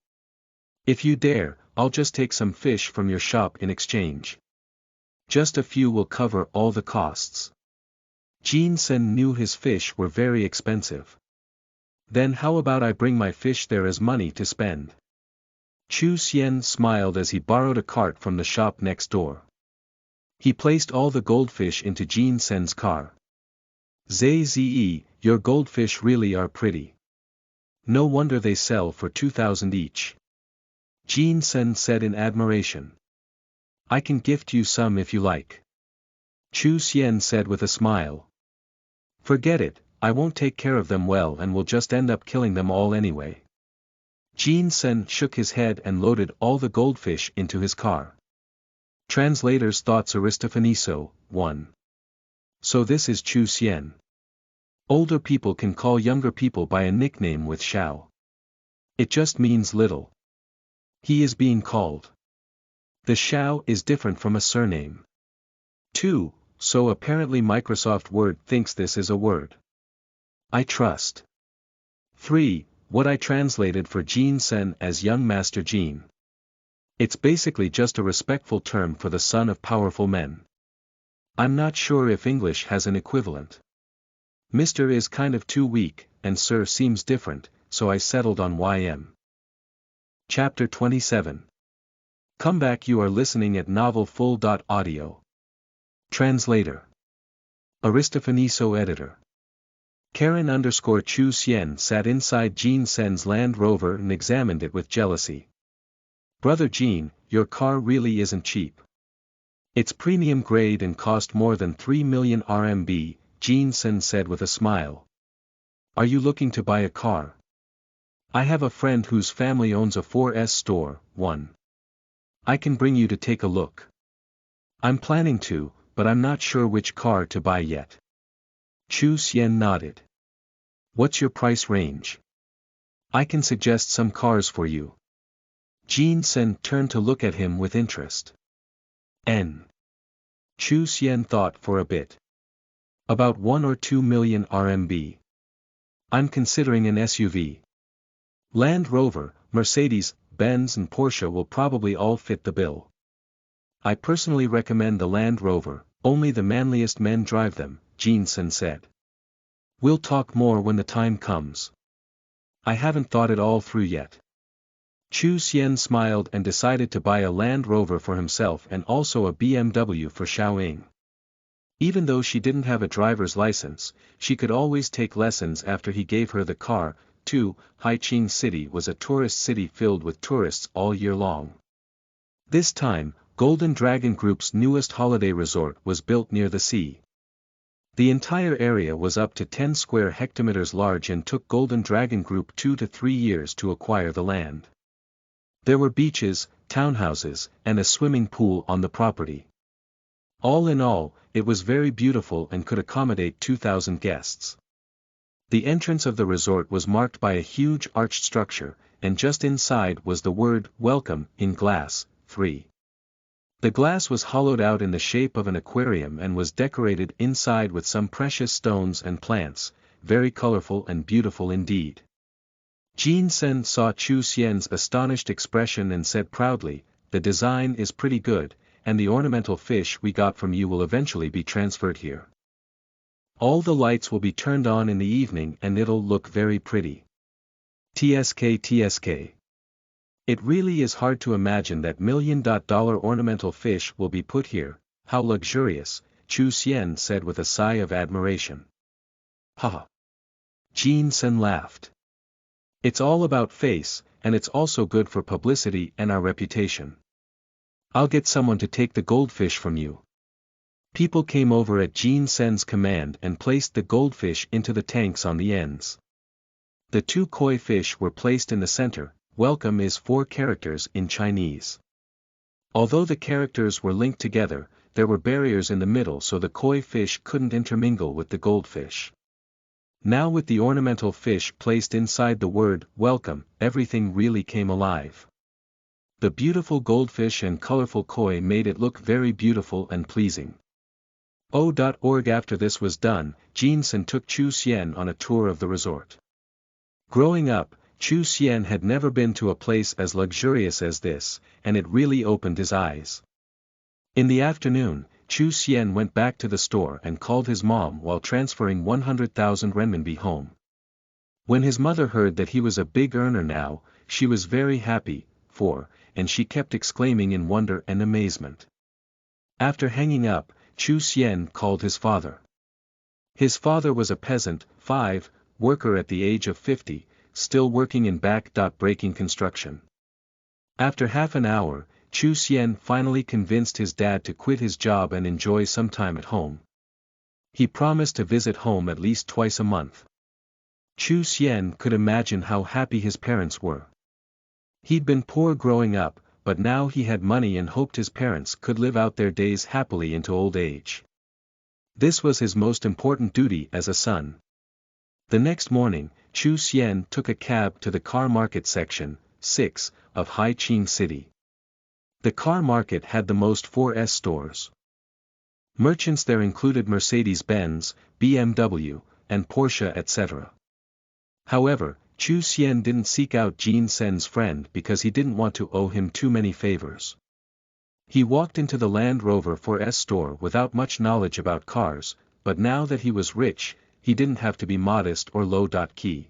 If you dare, I'll just take some fish from your shop in exchange. Just a few will cover all the costs. Jin Sen knew his fish were very expensive. Then how about I bring my fish there as money to spend? Chu Xian smiled as he borrowed a cart from the shop next door. He placed all the goldfish into Jin Sen's car. Zze, your goldfish really are pretty. No wonder they sell for 2,000 each. Jin Sen said in admiration. I can gift you some if you like. Chu Xian said with a smile. Forget it, I won't take care of them well and will just end up killing them all anyway. Jin Sen shook his head and loaded all the goldfish into his car. Translator's thoughts Aristofaniso, 1. So this is Chu Xian. Older people can call younger people by a nickname with Xiao. It just means little. He is being called. The Xiao is different from a surname. 2. So apparently Microsoft Word thinks this is a word. I trust. 3. What I translated for Jin Sen as Young Master Jin. It's basically just a respectful term for the son of powerful men. I'm not sure if English has an equivalent. Mr. is kind of too weak, and Sir seems different, so I settled on YM. Chapter 27. Come back. You are listening at novelfull.audio. Translator. Aristofaniso editor. Karen _ Chu Xian sat inside Jin Sen's Land Rover and examined it with jealousy. Brother Jin, your car really isn't cheap. It's premium grade and cost more than 3 million RMB, Jin Sen said with a smile. Are you looking to buy a car? I have a friend whose family owns a 4S store, 1. I can bring you to take a look. I'm planning to, but I'm not sure which car to buy yet. Chu Xian nodded. What's your price range? I can suggest some cars for you. Jin Sen turned to look at him with interest. N. Chu Xian thought for a bit. About 1 or 2 million RMB. I'm considering an SUV. Land Rover, Mercedes, Benz and Porsche will probably all fit the bill. I personally recommend the Land Rover, only the manliest men drive them, Jin Sen said. We'll talk more when the time comes. I haven't thought it all through yet. Chu Xian smiled and decided to buy a Land Rover for himself and also a BMW for Xiaoying. Even though she didn't have a driver's license, she could always take lessons after he gave her the car. 2. Haiqing City was a tourist city filled with tourists all year long. This time, Golden Dragon Group's newest holiday resort was built near the sea. The entire area was up to 10 square hectometers large and took Golden Dragon Group 2 to 3 years to acquire the land. There were beaches, townhouses, and a swimming pool on the property. All in all, it was very beautiful and could accommodate 2,000 guests. The entrance of the resort was marked by a huge arched structure, and just inside was the word, Welcome, in glass, 3. The glass was hollowed out in the shape of an aquarium and was decorated inside with some precious stones and plants, very colorful and beautiful indeed. Jin Sen saw Chu Xian's astonished expression and said proudly, "The design is pretty good, and the ornamental fish we got from you will eventually be transferred here. All the lights will be turned on in the evening and it'll look very pretty. TSK. It really is hard to imagine that million-dollar ornamental fish will be put here, how luxurious," Chu Xian said with a sigh of admiration. Haha. Jin Sen laughed. "It's all about face, and it's also good for publicity and our reputation. I'll get someone to take the goldfish from you." People came over at Jin Sen's command and placed the goldfish into the tanks on the ends. The two koi fish were placed in the center. Welcome is 4 characters in Chinese. Although the characters were linked together, there were barriers in the middle so the koi fish couldn't intermingle with the goldfish. Now with the ornamental fish placed inside the word, welcome, everything really came alive. The beautiful goldfish and colorful koi made it look very beautiful and pleasing. O.org. After this was done, Jin Sen took Chu Xian on a tour of the resort. Growing up, Chu Xian had never been to a place as luxurious as this, and it really opened his eyes. In the afternoon, Chu Xian went back to the store and called his mom while transferring 100,000 renminbi home. When his mother heard that he was a big earner now, she was very happy, and she kept exclaiming in wonder and amazement. After hanging up, Chu Xian called his father. His father was a peasant, worker at the age of 50, still working in back-breaking construction. After half an hour, Chu Xian finally convinced his dad to quit his job and enjoy some time at home. He promised to visit home at least twice a month. Chu Xian could imagine how happy his parents were. He'd been poor growing up, but now he had money and hoped his parents could live out their days happily into old age. This was his most important duty as a son. The next morning, Chu Xian took a cab to the car market section, 6, of Haiqing City. The car market had the most 4S stores. Merchants there included Mercedes-Benz, BMW, and Porsche etc. However, Chu Xian didn't seek out Jin Sen's friend because he didn't want to owe him too many favors. He walked into the Land Rover 4S store without much knowledge about cars, but now that he was rich, he didn't have to be modest or low-key.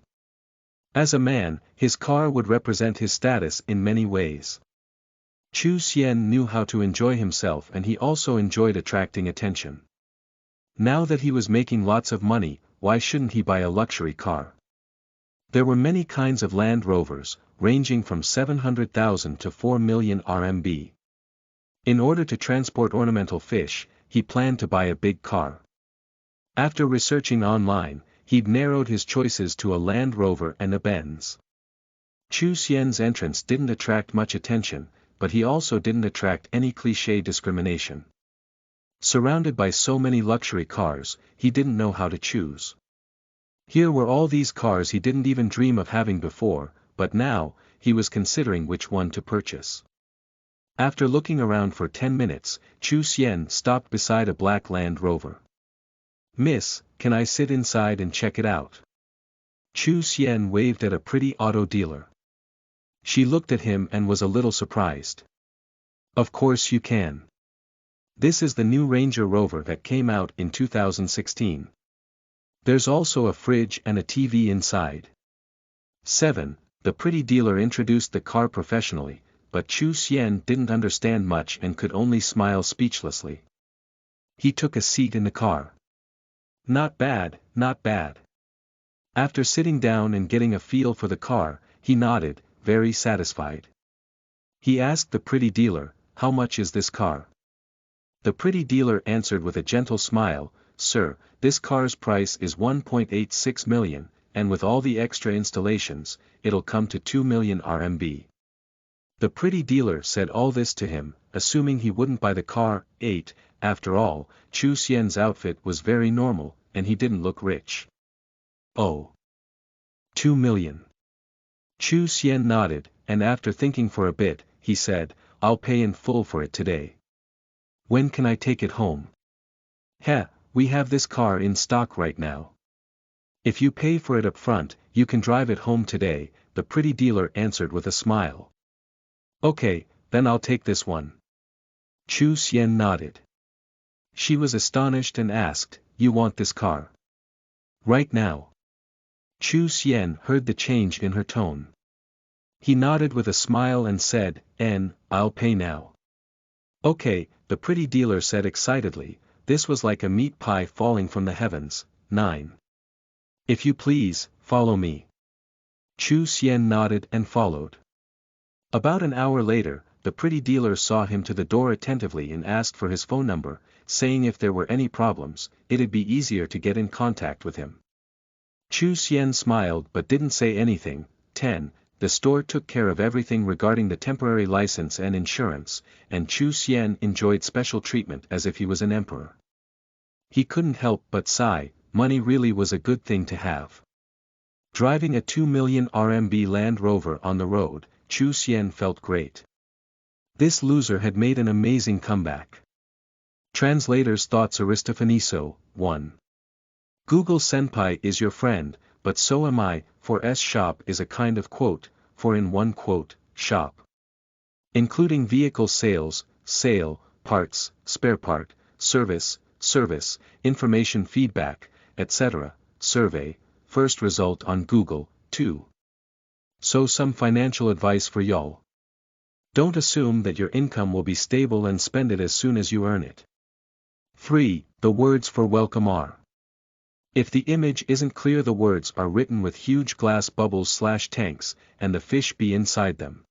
As a man, his car would represent his status in many ways. Chu Xian knew how to enjoy himself and he also enjoyed attracting attention. Now that he was making lots of money, why shouldn't he buy a luxury car? There were many kinds of Land Rovers, ranging from 700,000 to 4 million RMB. In order to transport ornamental fish, he planned to buy a big car. After researching online, he'd narrowed his choices to a Land Rover and a Benz. Chu Xian's entrance didn't attract much attention, but he also didn't attract any cliché discrimination. Surrounded by so many luxury cars, he didn't know how to choose. Here were all these cars he didn't even dream of having before, but now, he was considering which one to purchase. After looking around for 10 minutes, Chu Xian stopped beside a black Land Rover. "Miss, can I sit inside and check it out?" Chu Xian waved at a pretty auto dealer. She looked at him and was a little surprised. "Of course you can. This is the new Ranger Rover that came out in 2016. There's also a fridge and a TV inside." 7. The pretty dealer introduced the car professionally, but Chu Xian didn't understand much and could only smile speechlessly. He took a seat in the car. Not bad, not bad. After sitting down and getting a feel for the car, he nodded, very satisfied. He asked the pretty dealer, "How much is this car?" The pretty dealer answered with a gentle smile, "Sir, this car's price is 1.86 million, and with all the extra installations, it'll come to 2 million RMB. The pretty dealer said all this to him, assuming he wouldn't buy the car. 8. After all, Chu Xian's outfit was very normal, and he didn't look rich. "Oh. 2 million. Chu Xian nodded, and after thinking for a bit, he said, "I'll pay in full for it today. When can I take it home?" "We have this car in stock right now. If you pay for it up front, you can drive it home today, the pretty dealer answered with a smile. Okay, then I'll take this one. Chu Xian nodded. She was astonished and asked, You want this car? Right now. Chu Xian heard the change in her tone. He nodded with a smile and said, I'll pay now. Okay, the pretty dealer said excitedly, this was like a meat pie falling from the heavens. 9. If you please, follow me. Chu Xian nodded and followed. About an hour later, the pretty dealer saw him to the door attentively and asked for his phone number, saying if there were any problems, it'd be easier to get in contact with him. Chu Xian smiled but didn't say anything. 10. The store took care of everything regarding the temporary license and insurance, and Chu Xian enjoyed special treatment as if he was an emperor. He couldn't help but sigh, money really was a good thing to have. Driving a 2 million RMB Land Rover on the road, Chu Xian felt great. This loser had made an amazing comeback. Translator's thoughts. Aristofaniso, 1. Google Senpai is your friend, but so am I, for S shop is a kind of quote, for in one quote, shop. Including vehicle sales, sale, parts, spare part, service, information feedback, etc., survey, first result on Google, 2. So some financial advice for y'all. Don't assume that your income will be stable and spend it as soon as you earn it. 3. The words for welcome are. If the image isn't clear, the words are written with huge glass bubbles/tanks, and the fish be inside them.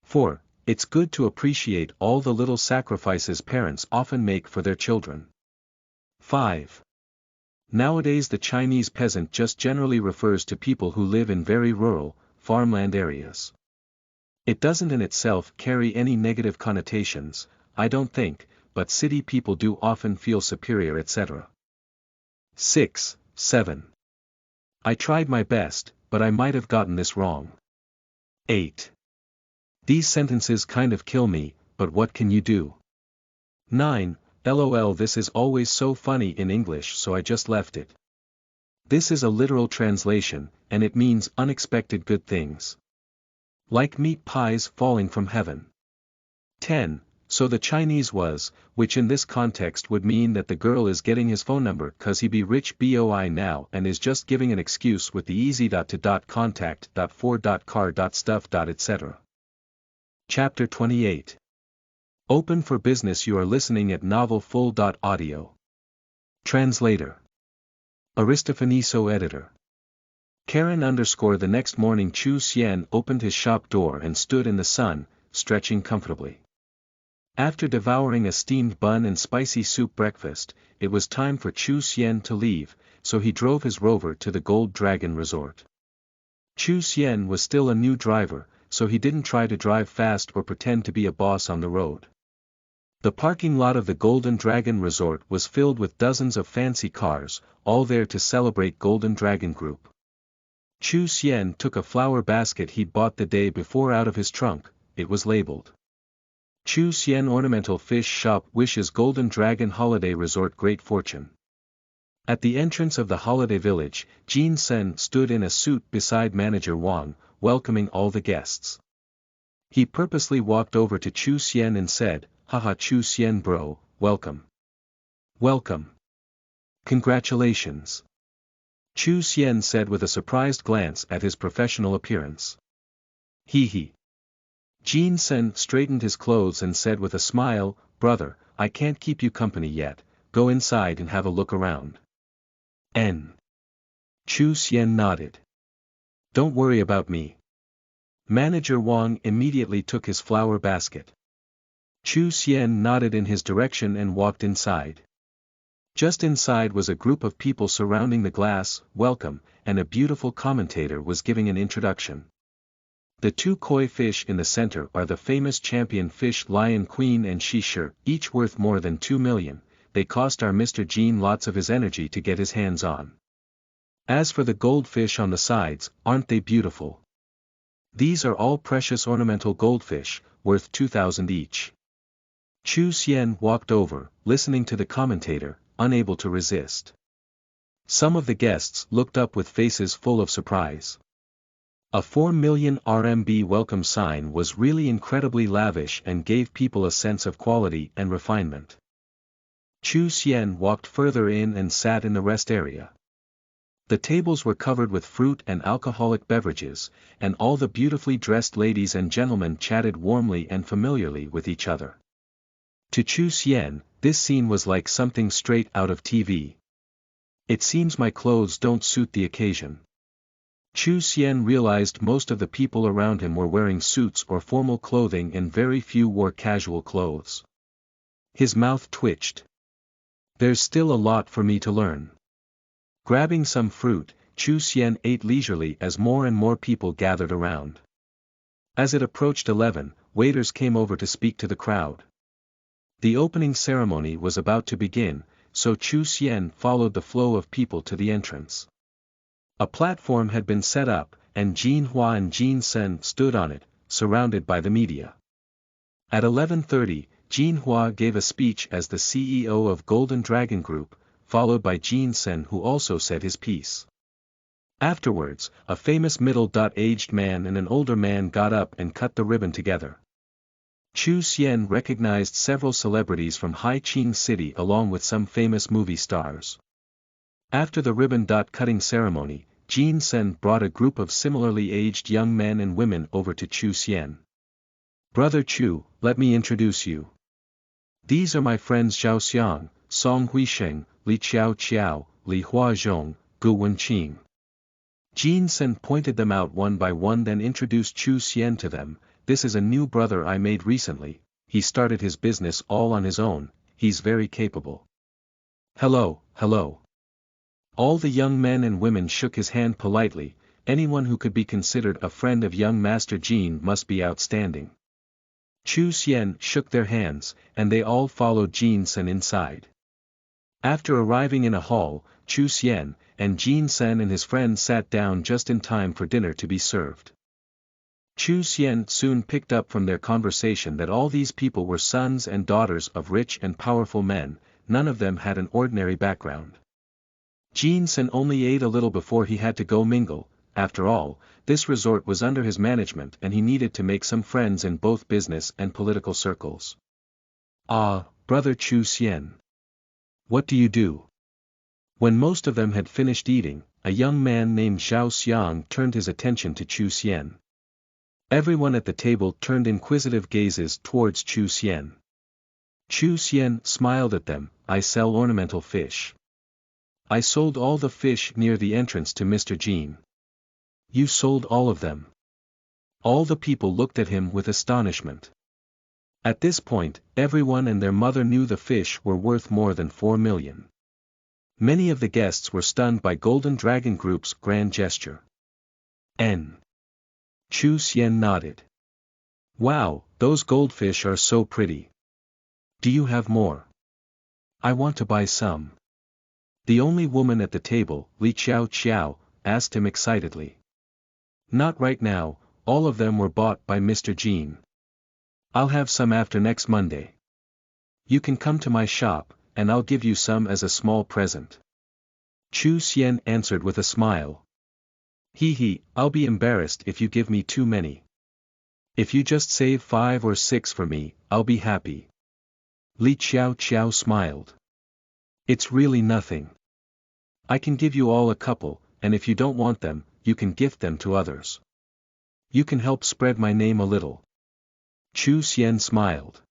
4. It's good to appreciate all the little sacrifices parents often make for their children. 5. Nowadays the Chinese peasant just generally refers to people who live in very rural, farmland areas. It doesn't in itself carry any negative connotations, I don't think, but city people do often feel superior, etc. 6. 7. I tried my best, but I might have gotten this wrong. 8. These sentences kind of kill me, but what can you do? 9. LOL, this is always so funny in English, so I just left it. This is a literal translation, and it means unexpected good things. Like meat pies falling from heaven. 10. So the Chinese was, which in this context would mean that the girl is getting his phone number cause he be rich boy now and is just giving an excuse with the easy.to.contact.for.car.stuff. Etc. Chapter 28. Open for business. You are listening at novelfull.audio. Translator. Aristofaniso editor. Karen _ The next morning Chu Xian opened his shop door and stood in the sun, stretching comfortably. After devouring a steamed bun and spicy soup breakfast, it was time for Chu Xian to leave, so he drove his Rover to the Gold Dragon Resort. Chu Xian was still a new driver, so he didn't try to drive fast or pretend to be a boss on the road. The parking lot of the Golden Dragon Resort was filled with dozens of fancy cars, all there to celebrate Golden Dragon Group. Chu Xian took a flower basket he'd bought the day before out of his trunk. It was labeled, Chu Xian Ornamental Fish Shop wishes Golden Dragon Holiday Resort great fortune. At the entrance of the holiday village, Jin Sen stood in a suit beside manager Wang, welcoming all the guests. He purposely walked over to Chu Xian and said, Haha Chu Xian bro, welcome. Welcome. Congratulations. Chu Xian said with a surprised glance at his professional appearance. He. Jin Sen straightened his clothes and said with a smile, Brother, I can't keep you company yet, go inside and have a look around. Chu Xian nodded. Don't worry about me. Manager Wang immediately took his flower basket. Chu Xian nodded in his direction and walked inside. Just inside was a group of people surrounding the glass, welcome, and a beautiful commentator was giving an introduction. The two koi fish in the center are the famous champion fish Lion Queen and Shishir, each worth more than 2 million, they cost our Mr. Jean lots of his energy to get his hands on. As for the goldfish on the sides, aren't they beautiful? These are all precious ornamental goldfish, worth 2,000 each. Chu Xian walked over, listening to the commentator, unable to resist. Some of the guests looked up with faces full of surprise. A 4 million RMB welcome sign was really incredibly lavish and gave people a sense of quality and refinement. Chu Xian walked further in and sat in the rest area. The tables were covered with fruit and alcoholic beverages, and all the beautifully dressed ladies and gentlemen chatted warmly and familiarly with each other. To Chu Xian, this scene was like something straight out of TV. It seems my clothes don't suit the occasion. Chu Xian realized most of the people around him were wearing suits or formal clothing and very few wore casual clothes. His mouth twitched. There's still a lot for me to learn. Grabbing some fruit, Chu Xian ate leisurely as more and more people gathered around. As it approached 11, waiters came over to speak to the crowd. The opening ceremony was about to begin, so Chu Xian followed the flow of people to the entrance. A platform had been set up, and Jin Hua and Jin Sen stood on it, surrounded by the media. At 11:30, Jin Hua gave a speech as the CEO of Golden Dragon Group, followed by Jin Sen, who also said his piece. Afterwards, a famous middle-aged man and an older man got up and cut the ribbon together. Chu Xian recognized several celebrities from Haiqing City along with some famous movie stars. After the ribbon-cutting ceremony, Jin Sen brought a group of similarly aged young men and women over to Chu Xian. "Brother Chu, let me introduce you. These are my friends Zhao Xiang, Song Huisheng, Li Qiao, Li Huazhong, Gu Wenqing." Jin Sen pointed them out one by one, then introduced Chu Xian to them. "This is a new brother I made recently, he started his business all on his own, he's very capable." "Hello, hello." All the young men and women shook his hand politely. Anyone who could be considered a friend of young Master Jin must be outstanding. Chu Xian shook their hands, and they all followed Jin Sen inside. After arriving in a hall, Chu Xian and Jin Sen and his friends sat down just in time for dinner to be served. Chu Xian soon picked up from their conversation that all these people were sons and daughters of rich and powerful men, none of them had an ordinary background. Jin Sen only ate a little before he had to go mingle. After all, this resort was under his management and he needed to make some friends in both business and political circles. "Ah, brother Chu Xian. What do you do?" When most of them had finished eating, a young man named Zhao Xiang turned his attention to Chu Xian. Everyone at the table turned inquisitive gazes towards Chu Xian. Chu Xian smiled at them. "I sell ornamental fish. I sold all the fish near the entrance to Mr. Jin." "You sold all of them?" All the people looked at him with astonishment. At this point, everyone and their mother knew the fish were worth more than 4 million. Many of the guests were stunned by Golden Dragon Group's grand gesture. Chu Xian nodded. "Wow, those goldfish are so pretty. Do you have more? I want to buy some." The only woman at the table, Li Qiao, asked him excitedly. "Not right now, all of them were bought by Mr. Jin. I'll have some after next Monday. You can come to my shop, and I'll give you some as a small present." Chu Xian answered with a smile. I'll be embarrassed if you give me too many. If you just save 5 or 6 for me, I'll be happy." Li Qiao smiled. "It's really nothing. I can give you all a couple, and if you don't want them, you can gift them to others. You can help spread my name a little." Chu Xian smiled.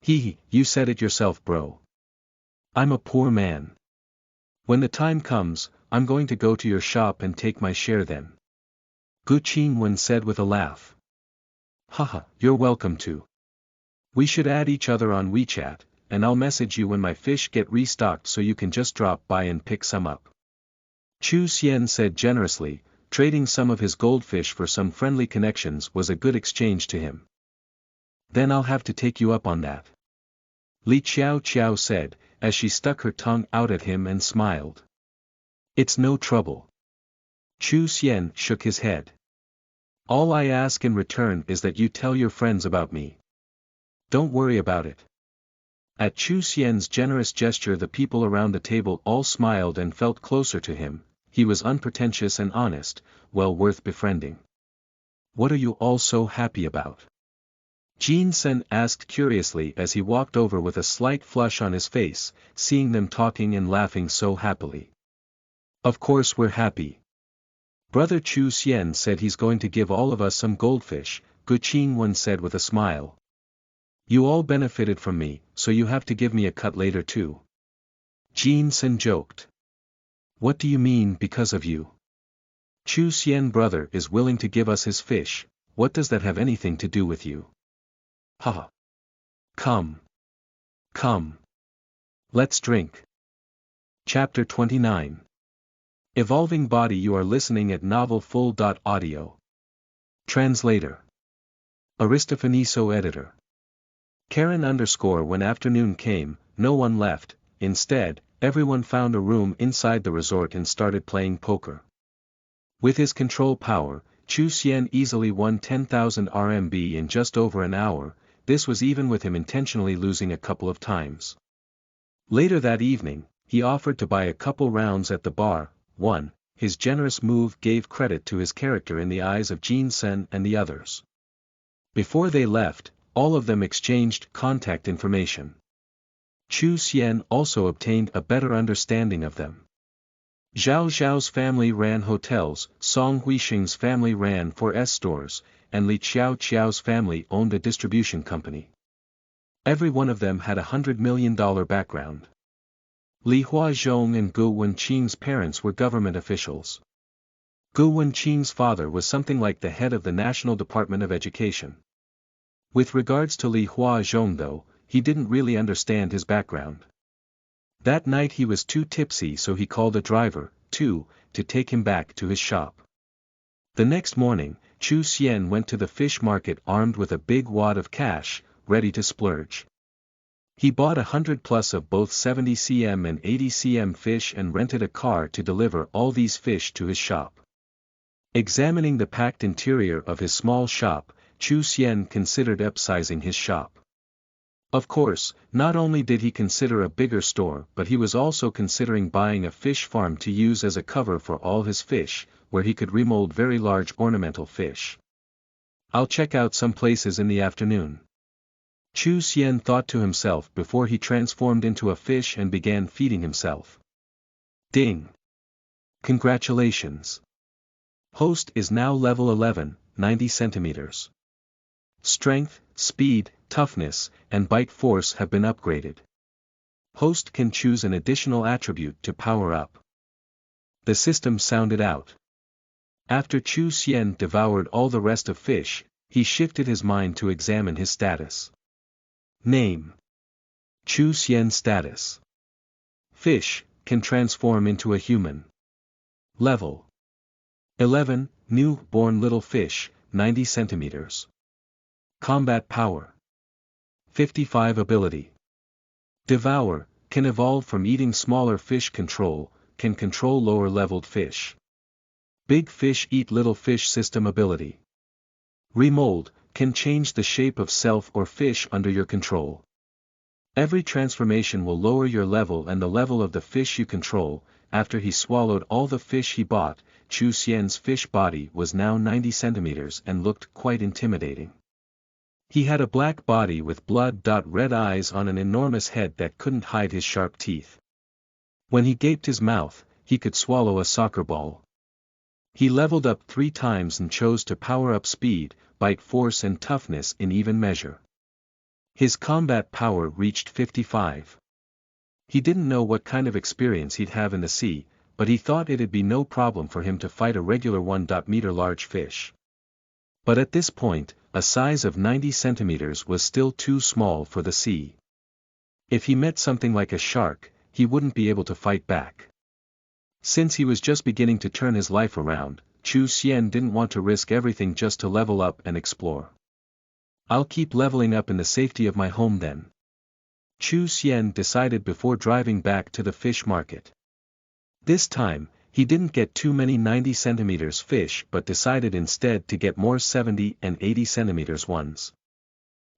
You said it yourself, bro. I'm a poor man. When the time comes, I'm going to go to your shop and take my share then." Gu Qingwen said with a laugh. "Haha, you're welcome to. We should add each other on WeChat, and I'll message you when my fish get restocked so you can just drop by and pick some up." Chu Xian said generously. Trading some of his goldfish for some friendly connections was a good exchange to him. "Then I'll have to take you up on that," Li Qiao said, as she stuck her tongue out at him and smiled. "It's no trouble." Chu Xian shook his head. "All I ask in return is that you tell your friends about me. Don't worry about it. At Chu Xian's generous gesture, the people around the table all smiled and felt closer to him. He was unpretentious and honest, well worth befriending. "What are you all so happy about?" Jin Sen asked curiously as he walked over with a slight flush on his face, seeing them talking and laughing so happily. "Of course we're happy. Brother Chu Xian said he's going to give all of us some goldfish," Gu Qingwen said with a smile. "You all benefited from me, so you have to give me a cut later too." Jin Sen joked. "What do you mean because of you? Chu Xian brother is willing to give us his fish, what does that have anything to do with you? Haha. Come. Come. Let's drink." Chapter 29. Evolving Body. You are listening at novelfull.audio. Translator. Aristofaniso editor. When afternoon came, no one left. Instead, everyone found a room inside the resort and started playing poker. With his control power, Chu Xian easily won 10,000 RMB in just over an hour. This was even with him intentionally losing a couple of times. Later that evening, he offered to buy a couple rounds at the bar. His generous move gave credit to his character in the eyes of Jin Sen and the others. Before they left, all of them exchanged contact information. Chu Xian also obtained a better understanding of them. Zhao Zhao's family ran hotels, Song Huixing's family ran 4S stores, and Li Qiao's family owned a distribution company. Every one of them had $100 million background. Li Huazhong and Gu Wenqing's parents were government officials. Gu Wenqing's father was something like the head of the National Department of Education. With regards to Li Huazhong though, he didn't really understand his background. That night he was too tipsy, so he called a driver, to take him back to his shop. The next morning, Chu Xian went to the fish market armed with a big wad of cash, ready to splurge. He bought 100 plus of both 70 cm and 80 cm fish and rented a car to deliver all these fish to his shop. Examining the packed interior of his small shop, Chu Xian considered upsizing his shop. Of course, not only did he consider a bigger store, but he was also considering buying a fish farm to use as a cover for all his fish, where he could remold very large ornamental fish. "I'll check out some places in the afternoon," Chu Xian thought to himself before he transformed into a fish and began feeding himself. Ding! Congratulations! Host is now level 11, 90 centimeters. Strength, speed, toughness, and bite force have been upgraded. Host can choose an additional attribute to power up. The system sounded out. After Chu Xian devoured all the rest of fish, he shifted his mind to examine his status. Name. Chu Xian status. Fish, can transform into a human. Level 11, new born little fish, 90 centimeters. Combat power 55. Ability Devour, can evolve from eating smaller fish. Control, can control lower leveled fish. Big fish eat little fish. System ability Remold, can change the shape of self or fish under your control. Every transformation will lower your level and the level of the fish you control. After he swallowed all the fish he bought, Chu Xian's fish body was now 90 centimeters and looked quite intimidating. He had a black body with blood-red eyes on an enormous head that couldn't hide his sharp teeth. When he gaped his mouth, he could swallow a soccer ball. He leveled up 3 times and chose to power up speed, bite force and toughness in even measure. His combat power reached 55. He didn't know what kind of experience he'd have in the sea, but he thought it'd be no problem for him to fight a regular 1-meter large fish. But at this point, a size of 90 centimeters was still too small for the sea. If he met something like a shark, he wouldn't be able to fight back. Since he was just beginning to turn his life around, Chu Xian didn't want to risk everything just to level up and explore. "I'll keep leveling up in the safety of my home then," Chu Xian decided before driving back to the fish market. This time, he didn't get too many 90 centimeters fish but decided instead to get more 70 and 80 centimeters ones.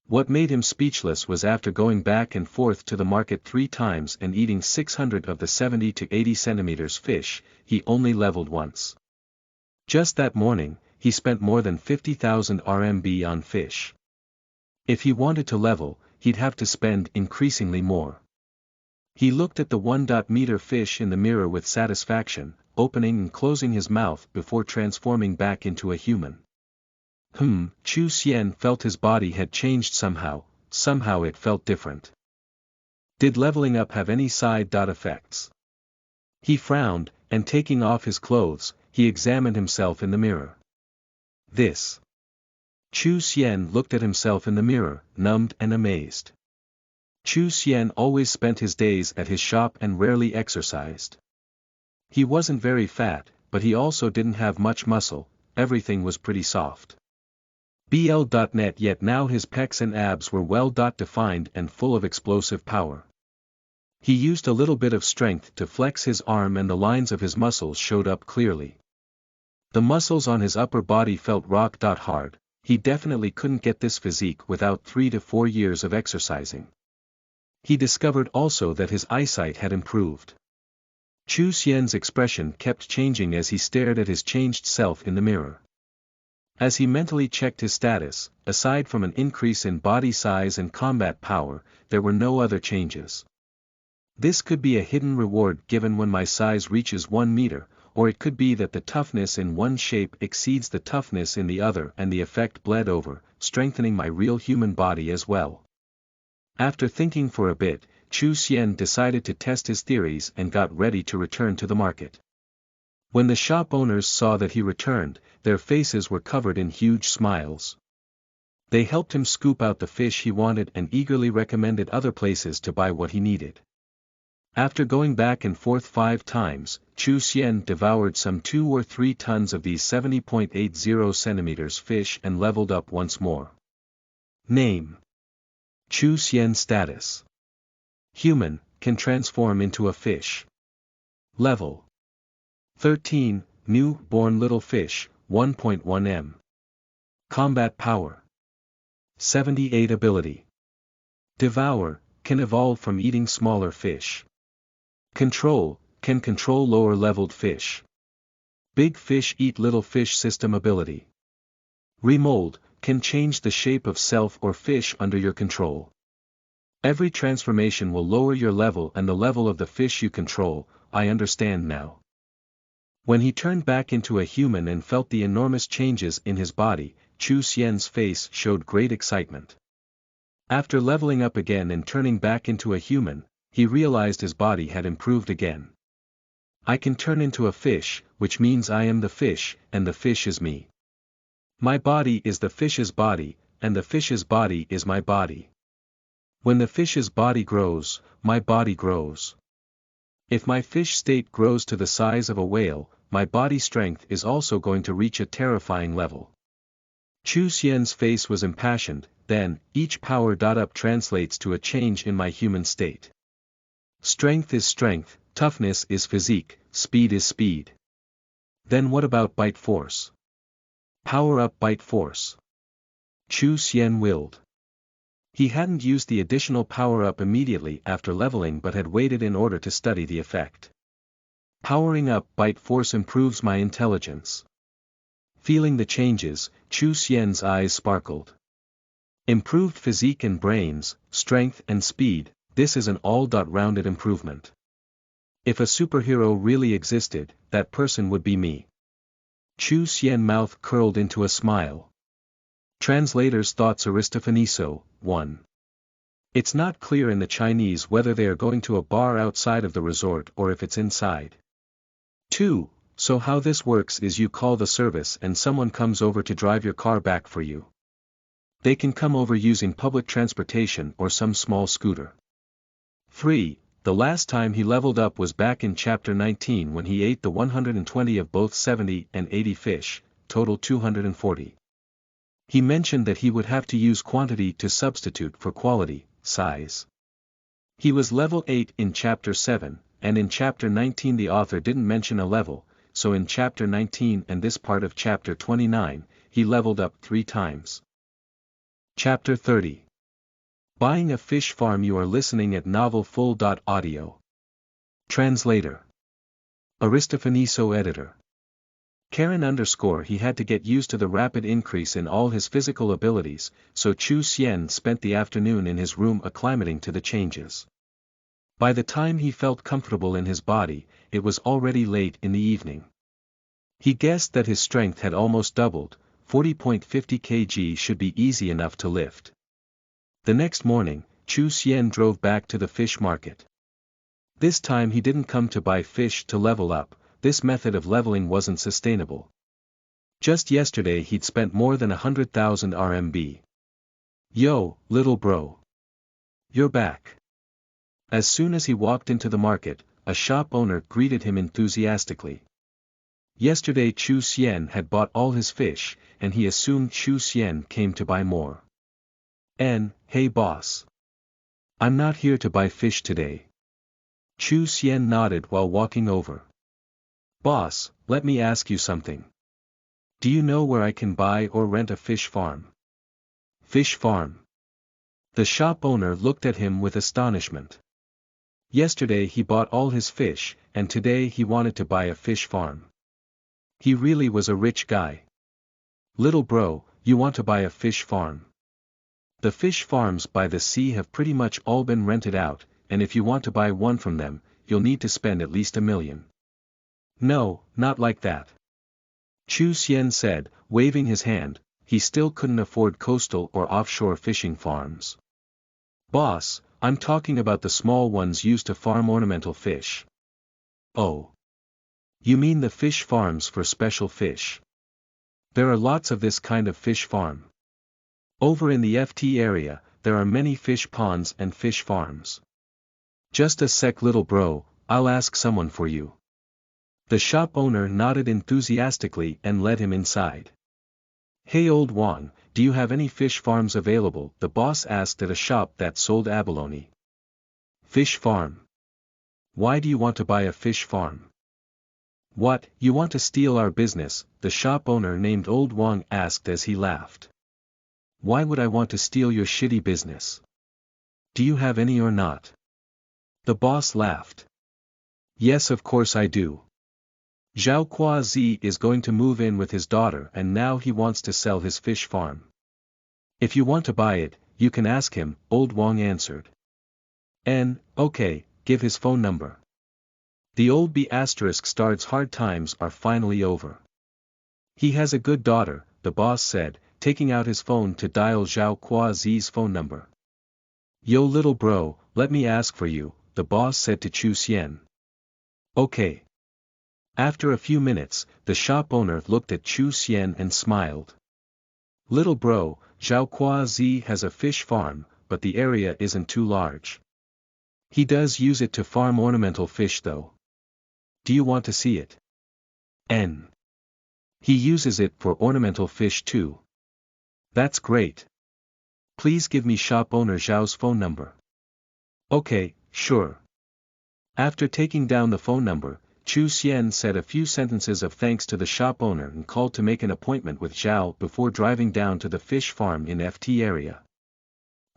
What made him speechless was after going back and forth to the market 3 times and eating 600 of the 70 to 80 centimeters fish, he only leveled once. Just that morning, he spent more than 50,000 RMB on fish. If he wanted to level, he'd have to spend increasingly more. He looked at the 1-meter fish in the mirror with satisfaction, opening and closing his mouth before transforming back into a human. Chu Xian felt his body had changed somehow it felt different. Did leveling up have any side effects? He frowned, and taking off his clothes, he examined himself in the mirror. This. Chu Xian looked at himself in the mirror, numbed and amazed. Chu Xian always spent his days at his shop and rarely exercised. He wasn't very fat, but he also didn't have much muscle, everything was pretty soft. BL.net yet now his pecs and abs were well defined and full of explosive power. He used a little bit of strength to flex his arm and the lines of his muscles showed up clearly. The muscles on his upper body felt rock hard, he definitely couldn't get this physique without 3 to 4 years of exercising. He discovered also that his eyesight had improved. Chu Xian's expression kept changing as he stared at his changed self in the mirror. As he mentally checked his status, aside from an increase in body size and combat power, there were no other changes. This could be a hidden reward given when my size reaches 1 meter, or it could be that the toughness in one shape exceeds the toughness in the other and the effect bled over, strengthening my real human body as well. After thinking for a bit, Chu Xian decided to test his theories and got ready to return to the market. When the shop owners saw that he returned, their faces were covered in huge smiles. They helped him scoop out the fish he wanted and eagerly recommended other places to buy what he needed. After going back and forth 5 times, Chu Xian devoured some 2 or 3 tons of these 70.80 centimeters fish and leveled up once more. Name. Chu Xian status. Human, can transform into a fish. Level. 13, new born little fish, 1.1 m. Combat power. 78 ability. Devour, can evolve from eating smaller fish. Control, can control lower leveled fish. Big fish eat little fish system ability. Remold, can change the shape of self or fish under your control. Every transformation will lower your level and the level of the fish you control, I understand now. When he turned back into a human and felt the enormous changes in his body, Chu Xian's face showed great excitement. After leveling up again and turning back into a human, he realized his body had improved again. I can turn into a fish, which means I am the fish, and the fish is me. My body is the fish's body, and the fish's body is my body. When the fish's body grows, my body grows. If my fish state grows to the size of a whale, my body strength is also going to reach a terrifying level. Chu Xian's face was impassioned, then, each power up translates to a change in my human state. Strength is strength, toughness is physique, speed is speed. Then what about bite force? Power up bite force. Chu Xian willed. He hadn't used the additional power up immediately after leveling but had waited in order to study the effect. Powering up bite force improves my intelligence. Feeling the changes, Chu Xian's eyes sparkled. Improved physique and brains, strength and speed, this is an all-rounded improvement. If a superhero really existed, that person would be me. Chu Xian's mouth curled into a smile. Translator's thoughts Aristofaniso, 1. It's not clear in the Chinese whether they are going to a bar outside of the resort or if it's inside. 2. So how this works is you call the service and someone comes over to drive your car back for you. They can come over using public transportation or some small scooter. 3. The last time he leveled up was back in chapter 19 when he ate the 120 of both 70 and 80 fish, total 240. He mentioned that he would have to use quantity to substitute for quality, size. He was level 8 in chapter 7, and in chapter 19 the author didn't mention a level, so in chapter 19 and this part of chapter 29, he leveled up 3 times. Chapter 30. Buying a fish farm. You are listening at novelfull.audio. Translator. Aristofaniso editor. He had to get used to the rapid increase in all his physical abilities, so Chu Xian spent the afternoon in his room acclimating to the changes. By the time he felt comfortable in his body, it was already late in the evening. He guessed that his strength had almost doubled. 40.50 kg should be easy enough to lift. The next morning, Chu Xian drove back to the fish market. This time he didn't come to buy fish to level up. This method of leveling wasn't sustainable. Just yesterday he'd spent more than 100,000 RMB. Yo, little bro. You're back. As soon as he walked into the market, a shop owner greeted him enthusiastically. Yesterday Chu Xian had bought all his fish, and he assumed Chu Xian came to buy more. Hey boss. I'm not here to buy fish today. Chu Xian nodded while walking over. Boss, let me ask you something. Do you know where I can buy or rent a fish farm? Fish farm? The shop owner looked at him with astonishment. Yesterday he bought all his fish, and today he wanted to buy a fish farm. He really was a rich guy. Little bro, you want to buy a fish farm? The fish farms by the sea have pretty much all been rented out, and if you want to buy one from them, you'll need to spend at least $1 million. No, not like that. Chu Xian said, waving his hand. He still couldn't afford coastal or offshore fishing farms. Boss, I'm talking about the small ones used to farm ornamental fish. Oh. You mean the fish farms for special fish? There are lots of this kind of fish farm. Over in the FT area, there are many fish ponds and fish farms. Just a sec little bro, I'll ask someone for you. The shop owner nodded enthusiastically and led him inside. Hey old Wang, do you have any fish farms available? The boss asked at a shop that sold abalone. Fish farm? Why do you want to buy a fish farm? What, you want to steal our business? The shop owner named Old Wang asked as he laughed. Why would I want to steal your shitty business? Do you have any or not? The boss laughed. Yes, of course I do. Zhao Kuazi is going to move in with his daughter and now he wants to sell his fish farm. If you want to buy it, you can ask him, Old Wang answered. Okay, give his phone number. The old B*****'s hard times are finally over. He has a good daughter, the boss said, taking out his phone to dial Zhao Kuazi's phone number. Yo little bro, let me ask for you, the boss said to Chu Xian. Okay. After a few minutes, the shop owner looked at Chu Xian and smiled. Little bro, Zhao Kuazi has a fish farm, but the area isn't too large. He does use it to farm ornamental fish though. Do you want to see it? He uses it for ornamental fish too. That's great. Please give me shop owner Zhao's phone number. Okay, sure. After taking down the phone number, Chu Xian said a few sentences of thanks to the shop owner and called to make an appointment with Zhao before driving down to the fish farm in FT area.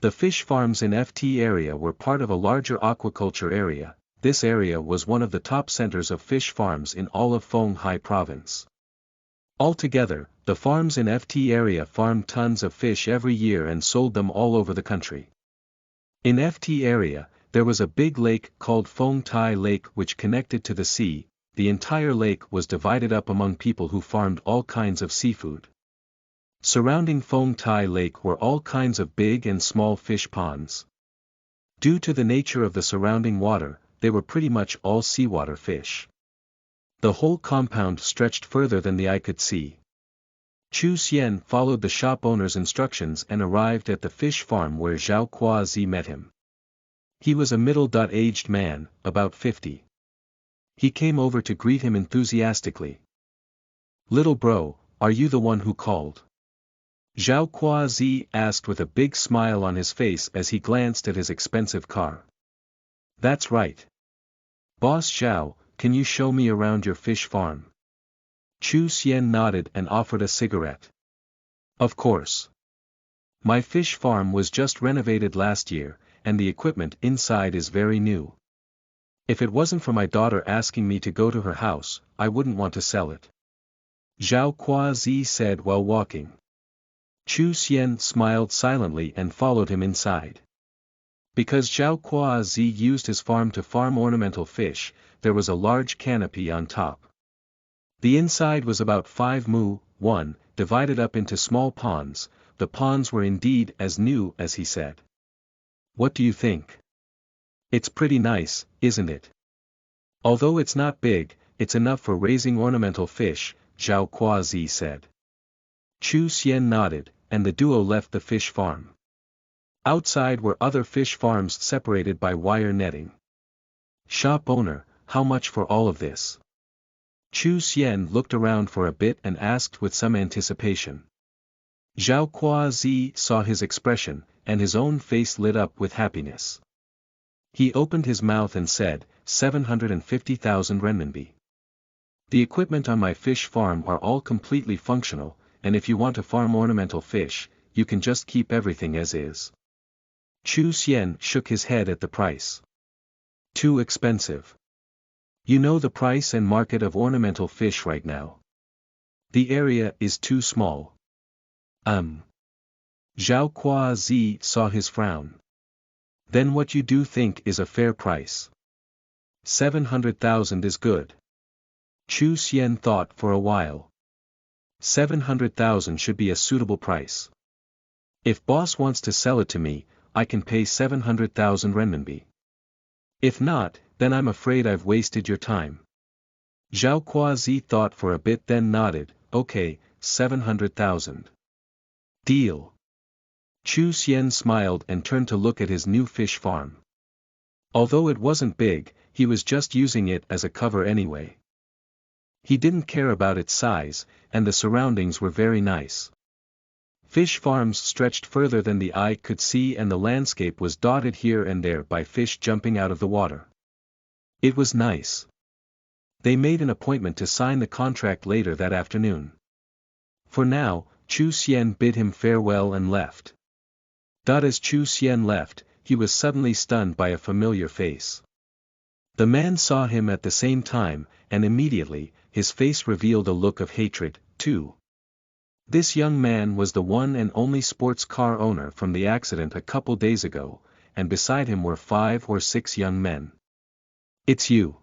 The fish farms in FT area were part of a larger aquaculture area. This area was one of the top centers of fish farms in all of Fenghai province. Altogether, the farms in FT area farmed tons of fish every year and sold them all over the country. In FT area, there was a big lake called Feng Tai Lake which connected to the sea. The entire lake was divided up among people who farmed all kinds of seafood. Surrounding Feng Tai Lake were all kinds of big and small fish ponds. Due to the nature of the surrounding water, they were pretty much all seawater fish. The whole compound stretched further than the eye could see. Chu Xian followed the shop owner's instructions and arrived at the fish farm where Zhao Kuazi met him. He was a middle-aged man, about 50. He came over to greet him enthusiastically. Little bro, are you the one who called? Zhao Kuazi asked with a big smile on his face as he glanced at his expensive car. That's right. Boss Zhao, can you show me around your fish farm? Chu Xian nodded and offered a cigarette. Of course. My fish farm was just renovated last year, and the equipment inside is very new. If it wasn't for my daughter asking me to go to her house, I wouldn't want to sell it. Zhao Kuazi said while walking. Chu Xian smiled silently and followed him inside. Because Zhao Kuazi used his farm to farm ornamental fish, there was a large canopy on top. The inside was about 5 mu, 1, divided up into small ponds. The ponds were indeed as new as he said. What do you think? It's pretty nice, isn't it? Although it's not big, it's enough for raising ornamental fish, Zhao Kuazi said. Chu Xian nodded, and the duo left the fish farm. Outside were other fish farms separated by wire netting. Shop owner, how much for all of this? Chu Xian looked around for a bit and asked with some anticipation. Zhao Kuazi saw his expression, and his own face lit up with happiness. He opened his mouth and said, 750,000 renminbi. The equipment on my fish farm are all completely functional, and if you want to farm ornamental fish, you can just keep everything as is. Chu Xian shook his head at the price. Too expensive. You know the price and market of ornamental fish right now. The area is too small. Zhao Kuazi saw his frown. Then what you do think is a fair price? 700,000 is good. Chu Xian thought for a while. 700,000 should be a suitable price. If boss wants to sell it to me, I can pay 700,000 renminbi. If not, then I'm afraid I've wasted your time. Zhao Kuazi thought for a bit then nodded, okay, 700,000. Deal. Chu Xian smiled and turned to look at his new fish farm. Although it wasn't big, he was just using it as a cover anyway. He didn't care about its size, and the surroundings were very nice. Fish farms stretched further than the eye could see and the landscape was dotted here and there by fish jumping out of the water. It was nice. They made an appointment to sign the contract later that afternoon. For now, Chu Xian bid him farewell and left. As Chu Xian left, he was suddenly stunned by a familiar face. The man saw him at the same time, and immediately, his face revealed a look of hatred, too. This young man was the one and only sports car owner from the accident a couple days ago, and beside him were 5 or 6 young men. It's you.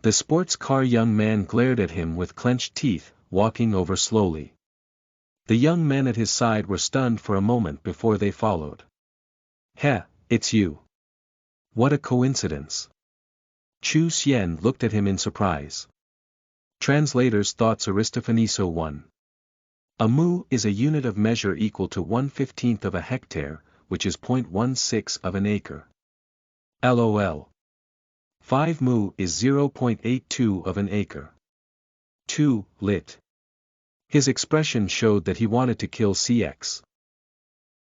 The sports car young man glared at him with clenched teeth, walking over slowly. The young men at his side were stunned for a moment before they followed. Heh, it's you. What a coincidence. Chu Xian looked at him in surprise. Translator's thoughts. Aristophanes 1. A mu is a unit of measure equal to 1/15 of a hectare, which is 0.16 of an acre. LOL. 5 mu is 0.82 of an acre. 2 lit. His expression showed that he wanted to kill CX.